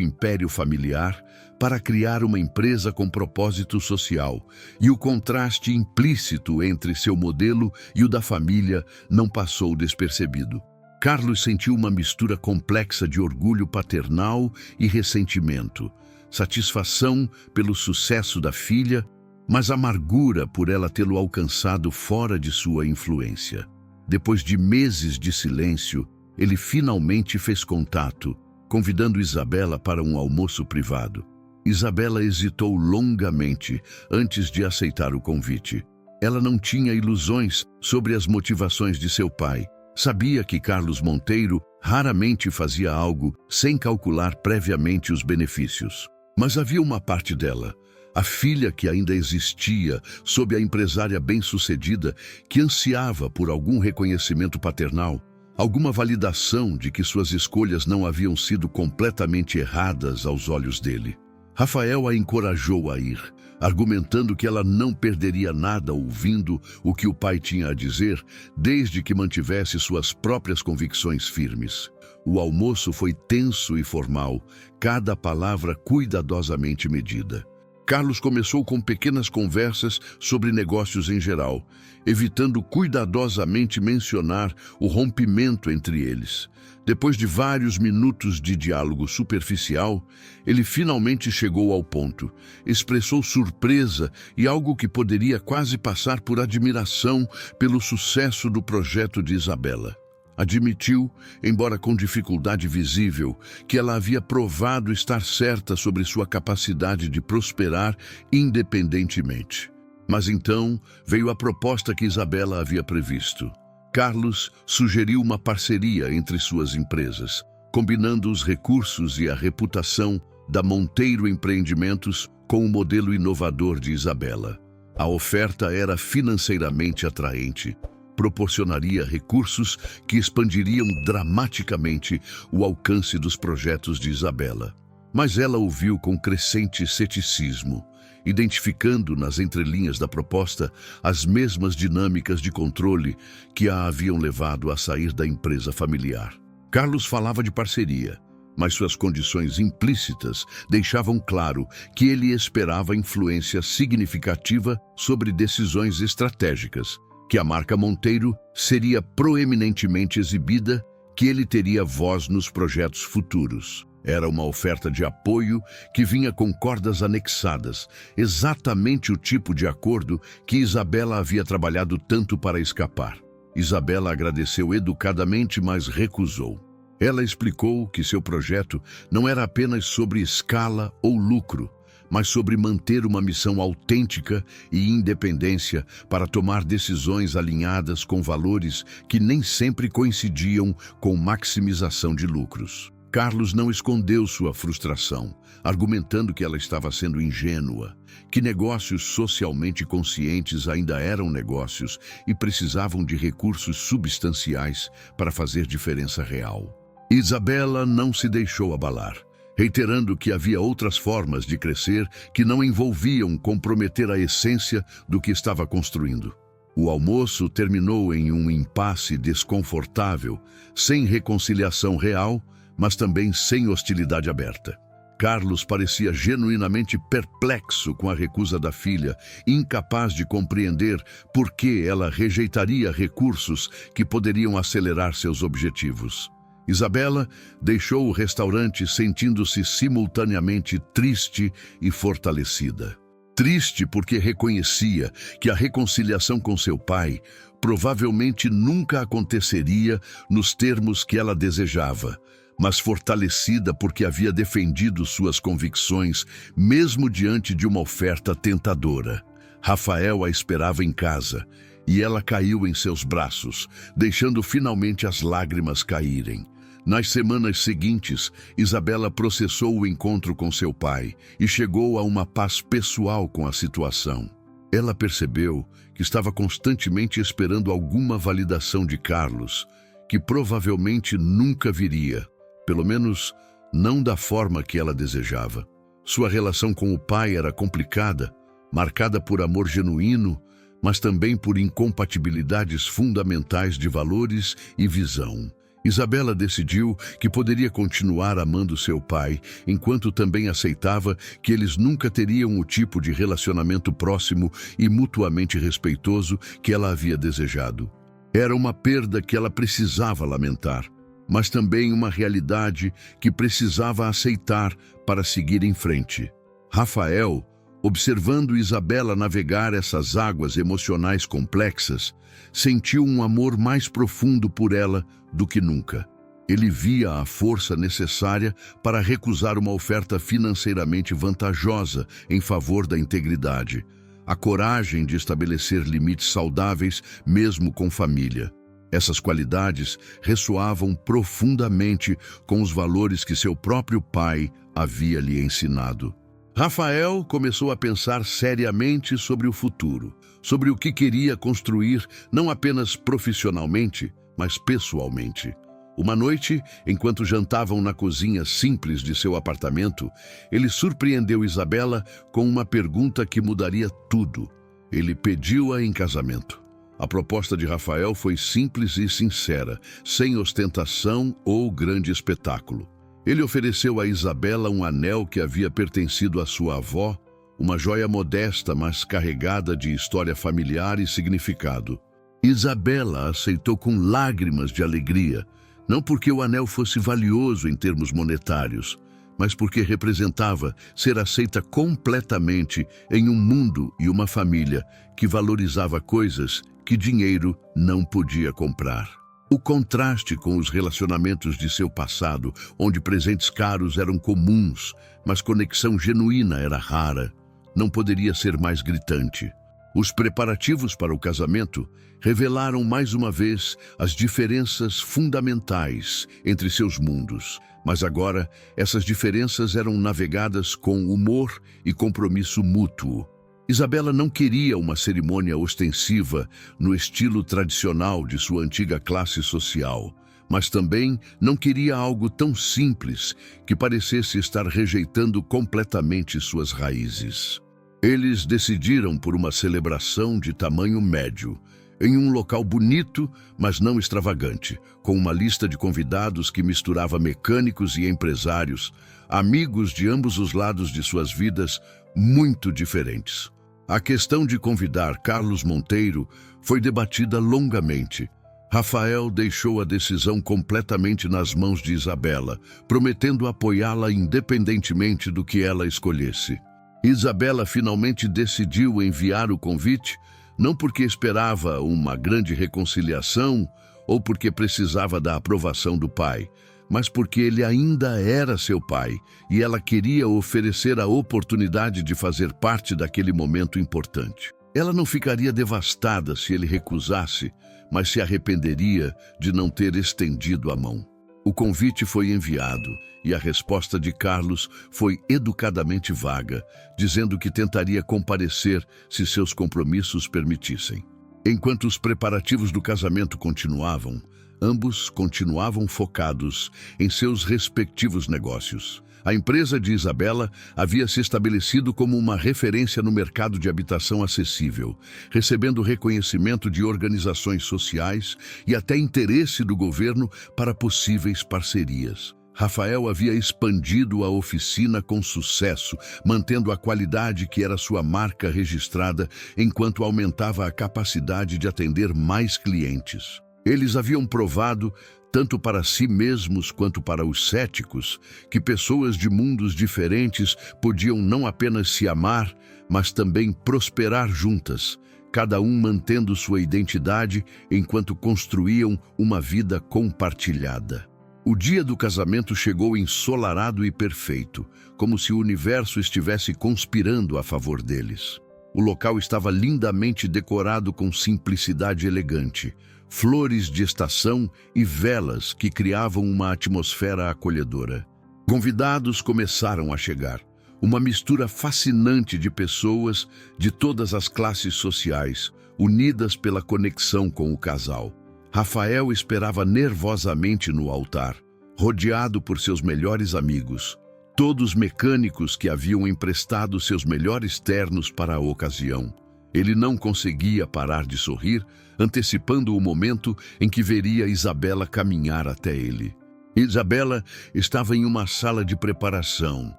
império familiar para criar uma empresa com propósito social, e o contraste implícito entre seu modelo e o da família não passou despercebido. Carlos sentiu uma mistura complexa de orgulho paternal e ressentimento, satisfação pelo sucesso da filha, mas amargura por ela tê-lo alcançado fora de sua influência. Depois de meses de silêncio, ele finalmente fez contato, convidando Isabela para um almoço privado. Isabela hesitou longamente antes de aceitar o convite. Ela não tinha ilusões sobre as motivações de seu pai. Sabia que Carlos Monteiro raramente fazia algo sem calcular previamente os benefícios. Mas havia uma parte dela, a filha que ainda existia sob a empresária bem-sucedida, que ansiava por algum reconhecimento paternal, alguma validação de que suas escolhas não haviam sido completamente erradas aos olhos dele. Rafael a encorajou a ir, argumentando que ela não perderia nada ouvindo o que o pai tinha a dizer, desde que mantivesse suas próprias convicções firmes. O almoço foi tenso e formal, cada palavra cuidadosamente medida. Carlos começou com pequenas conversas sobre negócios em geral, evitando cuidadosamente mencionar o rompimento entre eles. Depois de vários minutos de diálogo superficial, ele finalmente chegou ao ponto. Expressou surpresa e algo que poderia quase passar por admiração pelo sucesso do projeto de Isabela. Admitiu, embora com dificuldade visível, que ela havia provado estar certa sobre sua capacidade de prosperar independentemente. Mas então veio a proposta que Isabela havia previsto. Carlos sugeriu uma parceria entre suas empresas, combinando os recursos e a reputação da Monteiro Empreendimentos com o modelo inovador de Isabela. A oferta era financeiramente atraente, proporcionaria recursos que expandiriam dramaticamente o alcance dos projetos de Isabela. Mas ela ouviu com crescente ceticismo, identificando nas entrelinhas da proposta as mesmas dinâmicas de controle que a haviam levado a sair da empresa familiar. Carlos falava de parceria, mas suas condições implícitas deixavam claro que ele esperava influência significativa sobre decisões estratégicas, que a marca Monteiro seria proeminentemente exibida, que ele teria voz nos projetos futuros. Era uma oferta de apoio que vinha com cordas anexadas, exatamente o tipo de acordo que Isabela havia trabalhado tanto para escapar. Isabela agradeceu educadamente, mas recusou. Ela explicou que seu projeto não era apenas sobre escala ou lucro, mas sobre manter uma missão autêntica e independência para tomar decisões alinhadas com valores que nem sempre coincidiam com maximização de lucros. Carlos não escondeu sua frustração, argumentando que ela estava sendo ingênua, que negócios socialmente conscientes ainda eram negócios e precisavam de recursos substanciais para fazer diferença real. Isabela não se deixou abalar, reiterando que havia outras formas de crescer que não envolviam comprometer a essência do que estava construindo. O almoço terminou em um impasse desconfortável, sem reconciliação real, mas também sem hostilidade aberta. Carlos parecia genuinamente perplexo com a recusa da filha, incapaz de compreender por que ela rejeitaria recursos que poderiam acelerar seus objetivos. Isabela deixou o restaurante sentindo-se simultaneamente triste e fortalecida. Triste porque reconhecia que a reconciliação com seu pai provavelmente nunca aconteceria nos termos que ela desejava, mas fortalecida porque havia defendido suas convicções mesmo diante de uma oferta tentadora. Rafael a esperava em casa e ela caiu em seus braços, deixando finalmente as lágrimas caírem. Nas semanas seguintes, Isabela processou o encontro com seu pai e chegou a uma paz pessoal com a situação. Ela percebeu que estava constantemente esperando alguma validação de Carlos, que provavelmente nunca viria, pelo menos não da forma que ela desejava. Sua relação com o pai era complicada, marcada por amor genuíno, mas também por incompatibilidades fundamentais de valores e visão. Isabela decidiu que poderia continuar amando seu pai, enquanto também aceitava que eles nunca teriam o tipo de relacionamento próximo e mutuamente respeitoso que ela havia desejado. Era uma perda que ela precisava lamentar, mas também uma realidade que precisava aceitar para seguir em frente. Rafael, observando Isabela navegar essas águas emocionais complexas, sentiu um amor mais profundo por ela do que nunca. Ele via a força necessária para recusar uma oferta financeiramente vantajosa em favor da integridade, a coragem de estabelecer limites saudáveis mesmo com família. Essas qualidades ressoavam profundamente com os valores que seu próprio pai havia lhe ensinado. Rafael começou a pensar seriamente sobre o futuro, sobre o que queria construir não apenas profissionalmente, mas pessoalmente. Uma noite, enquanto jantavam na cozinha simples de seu apartamento, ele surpreendeu Isabela com uma pergunta que mudaria tudo. Ele pediu-a em casamento. A proposta de Rafael foi simples e sincera, sem ostentação ou grande espetáculo. Ele ofereceu a Isabela um anel que havia pertencido à sua avó, uma joia modesta, mas carregada de história familiar e significado. Isabela aceitou com lágrimas de alegria, não porque o anel fosse valioso em termos monetários, mas porque representava ser aceita completamente em um mundo e uma família que valorizava coisas que dinheiro não podia comprar. O contraste com os relacionamentos de seu passado, onde presentes caros eram comuns, mas conexão genuína era rara, não poderia ser mais gritante. Os preparativos para o casamento revelaram mais uma vez as diferenças fundamentais entre seus mundos, mas agora essas diferenças eram navegadas com humor e compromisso mútuo. Isabela não queria uma cerimônia ostensiva no estilo tradicional de sua antiga classe social, mas também não queria algo tão simples que parecesse estar rejeitando completamente suas raízes. Eles decidiram por uma celebração de tamanho médio, em um local bonito, mas não extravagante, com uma lista de convidados que misturava mecânicos e empresários, amigos de ambos os lados de suas vidas, muito diferentes. A questão de convidar Carlos Monteiro foi debatida longamente. Rafael deixou a decisão completamente nas mãos de Isabela, prometendo apoiá-la independentemente do que ela escolhesse. Isabela finalmente decidiu enviar o convite, não porque esperava uma grande reconciliação ou porque precisava da aprovação do pai, mas porque ele ainda era seu pai e ela queria oferecer a oportunidade de fazer parte daquele momento importante. Ela não ficaria devastada se ele recusasse, mas se arrependeria de não ter estendido a mão. O convite foi enviado e a resposta de Carlos foi educadamente vaga, dizendo que tentaria comparecer se seus compromissos permitissem. Enquanto os preparativos do casamento continuavam, ambos continuavam focados em seus respectivos negócios. A empresa de Isabela havia se estabelecido como uma referência no mercado de habitação acessível, recebendo reconhecimento de organizações sociais e até interesse do governo para possíveis parcerias. Rafael havia expandido a oficina com sucesso, mantendo a qualidade que era sua marca registrada, enquanto aumentava a capacidade de atender mais clientes. Eles haviam provado, tanto para si mesmos quanto para os céticos, que pessoas de mundos diferentes podiam não apenas se amar, mas também prosperar juntas, cada um mantendo sua identidade enquanto construíam uma vida compartilhada. O dia do casamento chegou ensolarado e perfeito, como se o universo estivesse conspirando a favor deles. O local estava lindamente decorado com simplicidade elegante, flores de estação e velas que criavam uma atmosfera acolhedora. Convidados começaram a chegar. Uma mistura fascinante de pessoas de todas as classes sociais, unidas pela conexão com o casal. Rafael esperava nervosamente no altar, rodeado por seus melhores amigos, todos mecânicos que haviam emprestado seus melhores ternos para a ocasião. Ele não conseguia parar de sorrir, antecipando o momento em que veria Isabela caminhar até ele. Isabela estava em uma sala de preparação,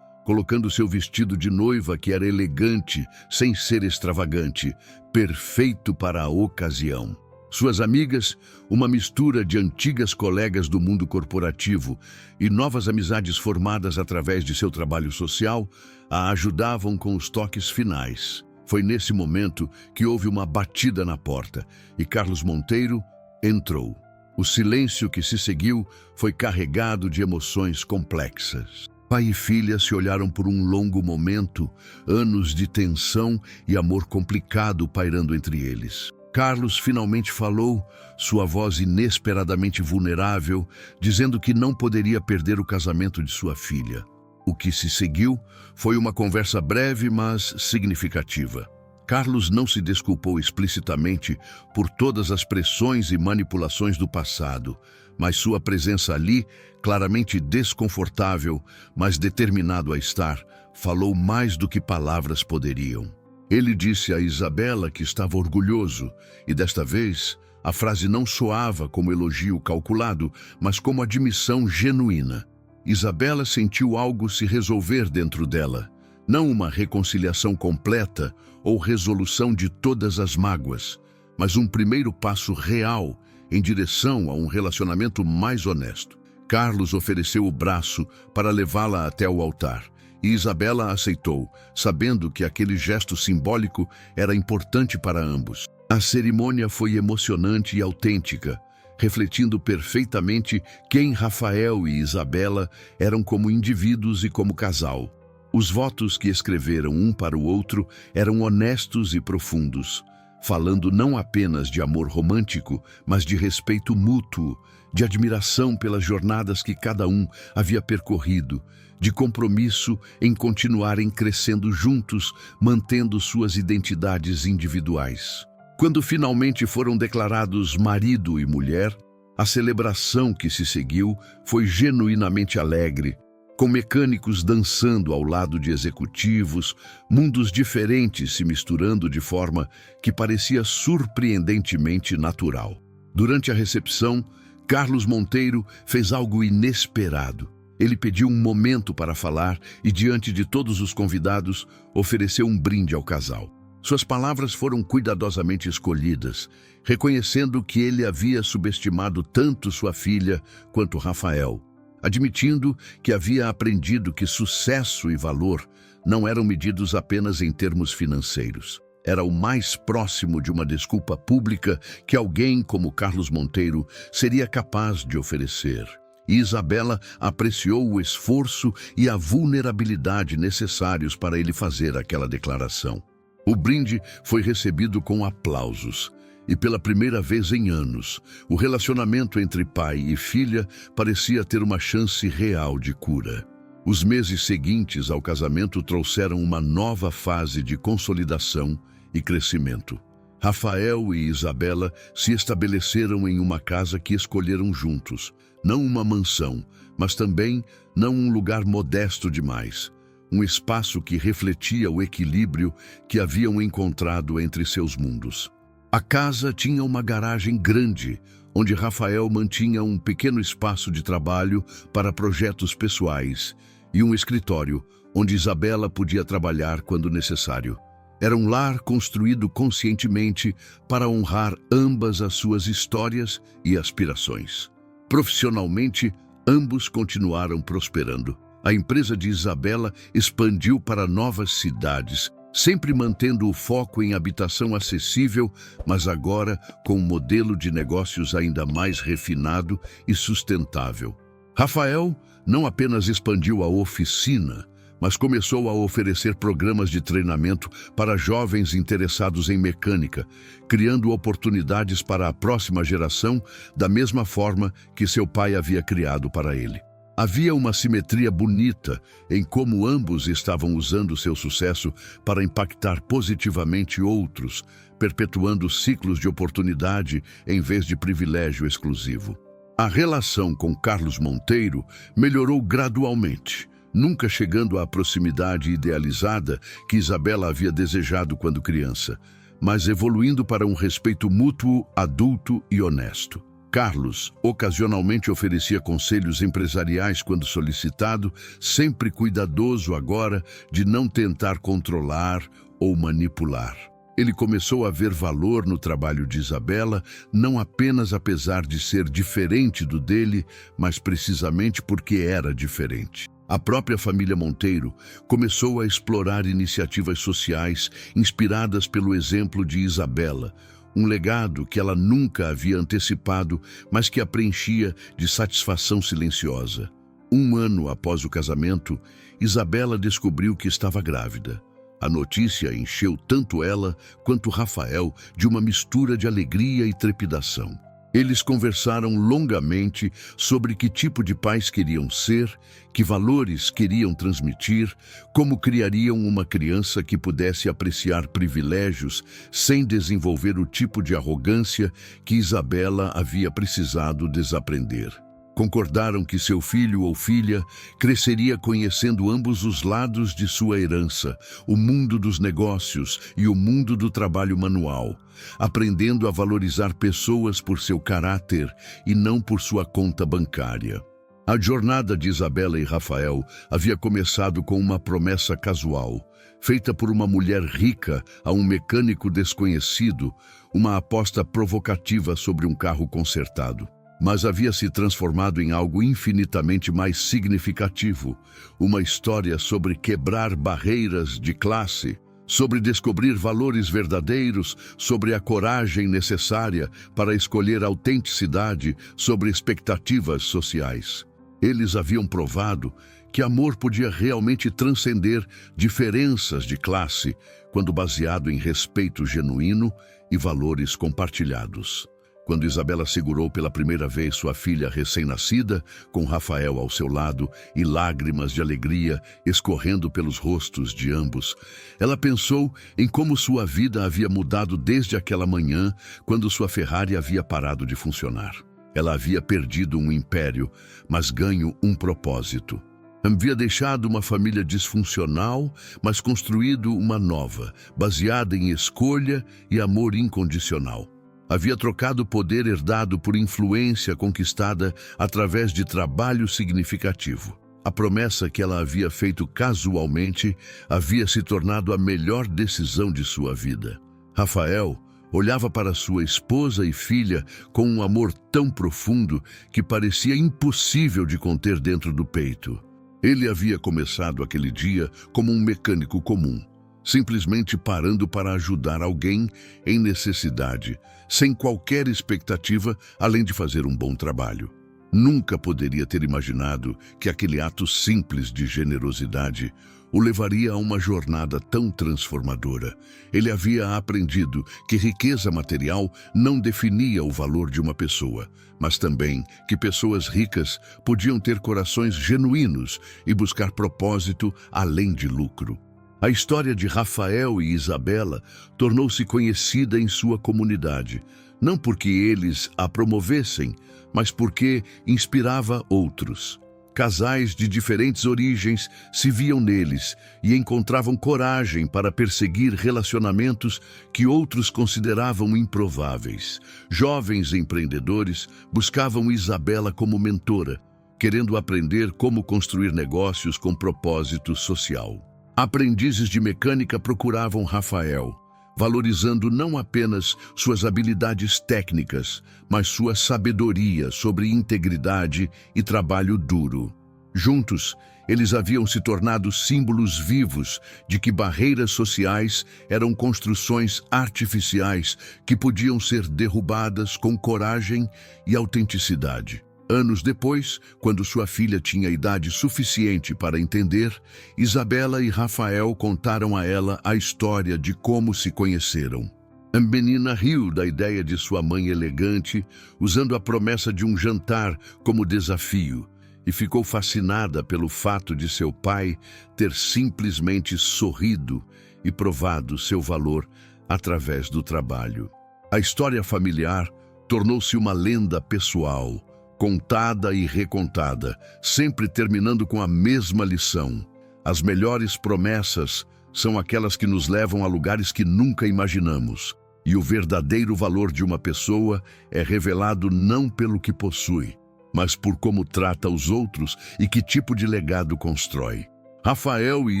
colocando seu vestido de noiva, que era elegante, sem ser extravagante, perfeito para a ocasião. Suas amigas, uma mistura de antigas colegas do mundo corporativo e novas amizades formadas através de seu trabalho social, a ajudavam com os toques finais. Foi nesse momento que houve uma batida na porta e Carlos Monteiro entrou. O silêncio que se seguiu foi carregado de emoções complexas. Pai e filha se olharam por um longo momento, anos de tensão e amor complicado pairando entre eles. Carlos finalmente falou, sua voz inesperadamente vulnerável, dizendo que não poderia perder o casamento de sua filha. O que se seguiu foi uma conversa breve, mas significativa. Carlos não se desculpou explicitamente por todas as pressões e manipulações do passado, mas sua presença ali, claramente desconfortável, mas determinado a estar, falou mais do que palavras poderiam. Ele disse a Isabela que estava orgulhoso, e desta vez a frase não soava como elogio calculado, mas como admissão genuína. Isabela sentiu algo se resolver dentro dela, não uma reconciliação completa ou resolução de todas as mágoas, mas um primeiro passo real em direção a um relacionamento mais honesto. Carlos ofereceu o braço para levá-la até o altar, e Isabela aceitou, sabendo que aquele gesto simbólico era importante para ambos. A cerimônia foi emocionante e autêntica, refletindo perfeitamente quem Rafael e Isabela eram como indivíduos e como casal. Os votos que escreveram um para o outro eram honestos e profundos, falando não apenas de amor romântico, mas de respeito mútuo, de admiração pelas jornadas que cada um havia percorrido, de compromisso em continuarem crescendo juntos, mantendo suas identidades individuais. Quando finalmente foram declarados marido e mulher, a celebração que se seguiu foi genuinamente alegre, com mecânicos dançando ao lado de executivos, mundos diferentes se misturando de forma que parecia surpreendentemente natural. Durante a recepção, Carlos Monteiro fez algo inesperado. Ele pediu um momento para falar e, diante de todos os convidados, ofereceu um brinde ao casal. Suas palavras foram cuidadosamente escolhidas, reconhecendo que ele havia subestimado tanto sua filha quanto Rafael, admitindo que havia aprendido que sucesso e valor não eram medidos apenas em termos financeiros. Era o mais próximo de uma desculpa pública que alguém como Carlos Monteiro seria capaz de oferecer. E Isabela apreciou o esforço e a vulnerabilidade necessários para ele fazer aquela declaração. O brinde foi recebido com aplausos, e pela primeira vez em anos, o relacionamento entre pai e filha parecia ter uma chance real de cura. Os meses seguintes ao casamento trouxeram uma nova fase de consolidação e crescimento. Rafael e Isabela se estabeleceram em uma casa que escolheram juntos, não uma mansão, mas também não um lugar modesto demais, um espaço que refletia o equilíbrio que haviam encontrado entre seus mundos. A casa tinha uma garagem grande, onde Rafael mantinha um pequeno espaço de trabalho para projetos pessoais e um escritório, onde Isabela podia trabalhar quando necessário. Era um lar construído conscientemente para honrar ambas as suas histórias e aspirações. Profissionalmente, ambos continuaram prosperando. A empresa de Isabela expandiu para novas cidades, sempre mantendo o foco em habitação acessível, mas agora com um modelo de negócios ainda mais refinado e sustentável. Rafael não apenas expandiu a oficina, mas começou a oferecer programas de treinamento para jovens interessados em mecânica, criando oportunidades para a próxima geração da mesma forma que seu pai havia criado para ele. Havia uma simetria bonita em como ambos estavam usando seu sucesso para impactar positivamente outros, perpetuando ciclos de oportunidade em vez de privilégio exclusivo. A relação com Carlos Monteiro melhorou gradualmente, nunca chegando à proximidade idealizada que Isabela havia desejado quando criança, mas evoluindo para um respeito mútuo, adulto e honesto. Carlos ocasionalmente oferecia conselhos empresariais quando solicitado, sempre cuidadoso agora de não tentar controlar ou manipular. Ele começou a ver valor no trabalho de Isabela, não apenas apesar de ser diferente do dele, mas precisamente porque era diferente. A própria família Monteiro começou a explorar iniciativas sociais inspiradas pelo exemplo de Isabela, um legado que ela nunca havia antecipado, mas que a preenchia de satisfação silenciosa. 1 ano após o casamento, Isabela descobriu que estava grávida. A notícia encheu tanto ela quanto Rafael de uma mistura de alegria e trepidação. Eles conversaram longamente sobre que tipo de pais queriam ser, que valores queriam transmitir, como criariam uma criança que pudesse apreciar privilégios sem desenvolver o tipo de arrogância que Isabela havia precisado desaprender. Concordaram que seu filho ou filha cresceria conhecendo ambos os lados de sua herança, o mundo dos negócios e o mundo do trabalho manual, aprendendo a valorizar pessoas por seu caráter e não por sua conta bancária. A jornada de Isabela e Rafael havia começado com uma promessa casual, feita por uma mulher rica a um mecânico desconhecido, uma aposta provocativa sobre um carro consertado. Mas havia se transformado em algo infinitamente mais significativo, uma história sobre quebrar barreiras de classe, sobre descobrir valores verdadeiros, sobre a coragem necessária para escolher autenticidade sobre expectativas sociais. Eles haviam provado que amor podia realmente transcender diferenças de classe, quando baseado em respeito genuíno e valores compartilhados. Quando Isabela segurou pela primeira vez sua filha recém-nascida, com Rafael ao seu lado e lágrimas de alegria escorrendo pelos rostos de ambos, ela pensou em como sua vida havia mudado desde aquela manhã, quando sua Ferrari havia parado de funcionar. Ela havia perdido um império, mas ganho um propósito. Havia deixado uma família disfuncional, mas construído uma nova, baseada em escolha e amor incondicional. Havia trocado o poder herdado por influência conquistada através de trabalho significativo. A promessa que ela havia feito casualmente havia se tornado a melhor decisão de sua vida. Rafael olhava para sua esposa e filha com um amor tão profundo que parecia impossível de conter dentro do peito. Ele havia começado aquele dia como um mecânico comum, simplesmente parando para ajudar alguém em necessidade, sem qualquer expectativa além de fazer um bom trabalho. Nunca poderia ter imaginado que aquele ato simples de generosidade o levaria a uma jornada tão transformadora. Ele havia aprendido que riqueza material não definia o valor de uma pessoa, mas também que pessoas ricas podiam ter corações genuínos e buscar propósito além de lucro. A história de Rafael e Isabela tornou-se conhecida em sua comunidade, não porque eles a promovessem, mas porque inspirava outros. Casais de diferentes origens se viam neles e encontravam coragem para perseguir relacionamentos que outros consideravam improváveis. Jovens empreendedores buscavam Isabela como mentora, querendo aprender como construir negócios com propósito social. Aprendizes de mecânica procuravam Rafael, valorizando não apenas suas habilidades técnicas, mas sua sabedoria sobre integridade e trabalho duro. Juntos, eles haviam se tornado símbolos vivos de que barreiras sociais eram construções artificiais que podiam ser derrubadas com coragem e autenticidade. Anos depois, quando sua filha tinha idade suficiente para entender, Isabela e Rafael contaram a ela a história de como se conheceram. A menina riu da ideia de sua mãe elegante, usando a promessa de um jantar como desafio, e ficou fascinada pelo fato de seu pai ter simplesmente sorrido e provado seu valor através do trabalho. A história familiar tornou-se uma lenda pessoal, contada e recontada, sempre terminando com a mesma lição. As melhores promessas são aquelas que nos levam a lugares que nunca imaginamos. E o verdadeiro valor de uma pessoa é revelado não pelo que possui, mas por como trata os outros e que tipo de legado constrói. Rafael e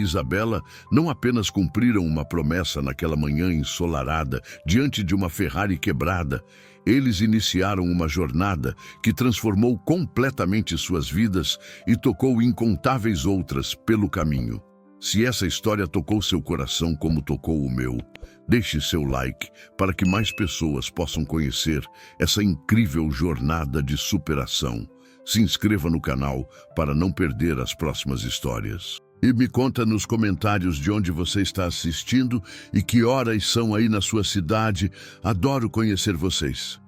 Isabela não apenas cumpriram uma promessa naquela manhã ensolarada, diante de uma Ferrari quebrada, eles iniciaram uma jornada que transformou completamente suas vidas e tocou incontáveis outras pelo caminho. Se essa história tocou seu coração como tocou o meu, deixe seu like para que mais pessoas possam conhecer essa incrível jornada de superação. Se inscreva no canal para não perder as próximas histórias. E me conta nos comentários de onde você está assistindo e que horas são aí na sua cidade. Adoro conhecer vocês.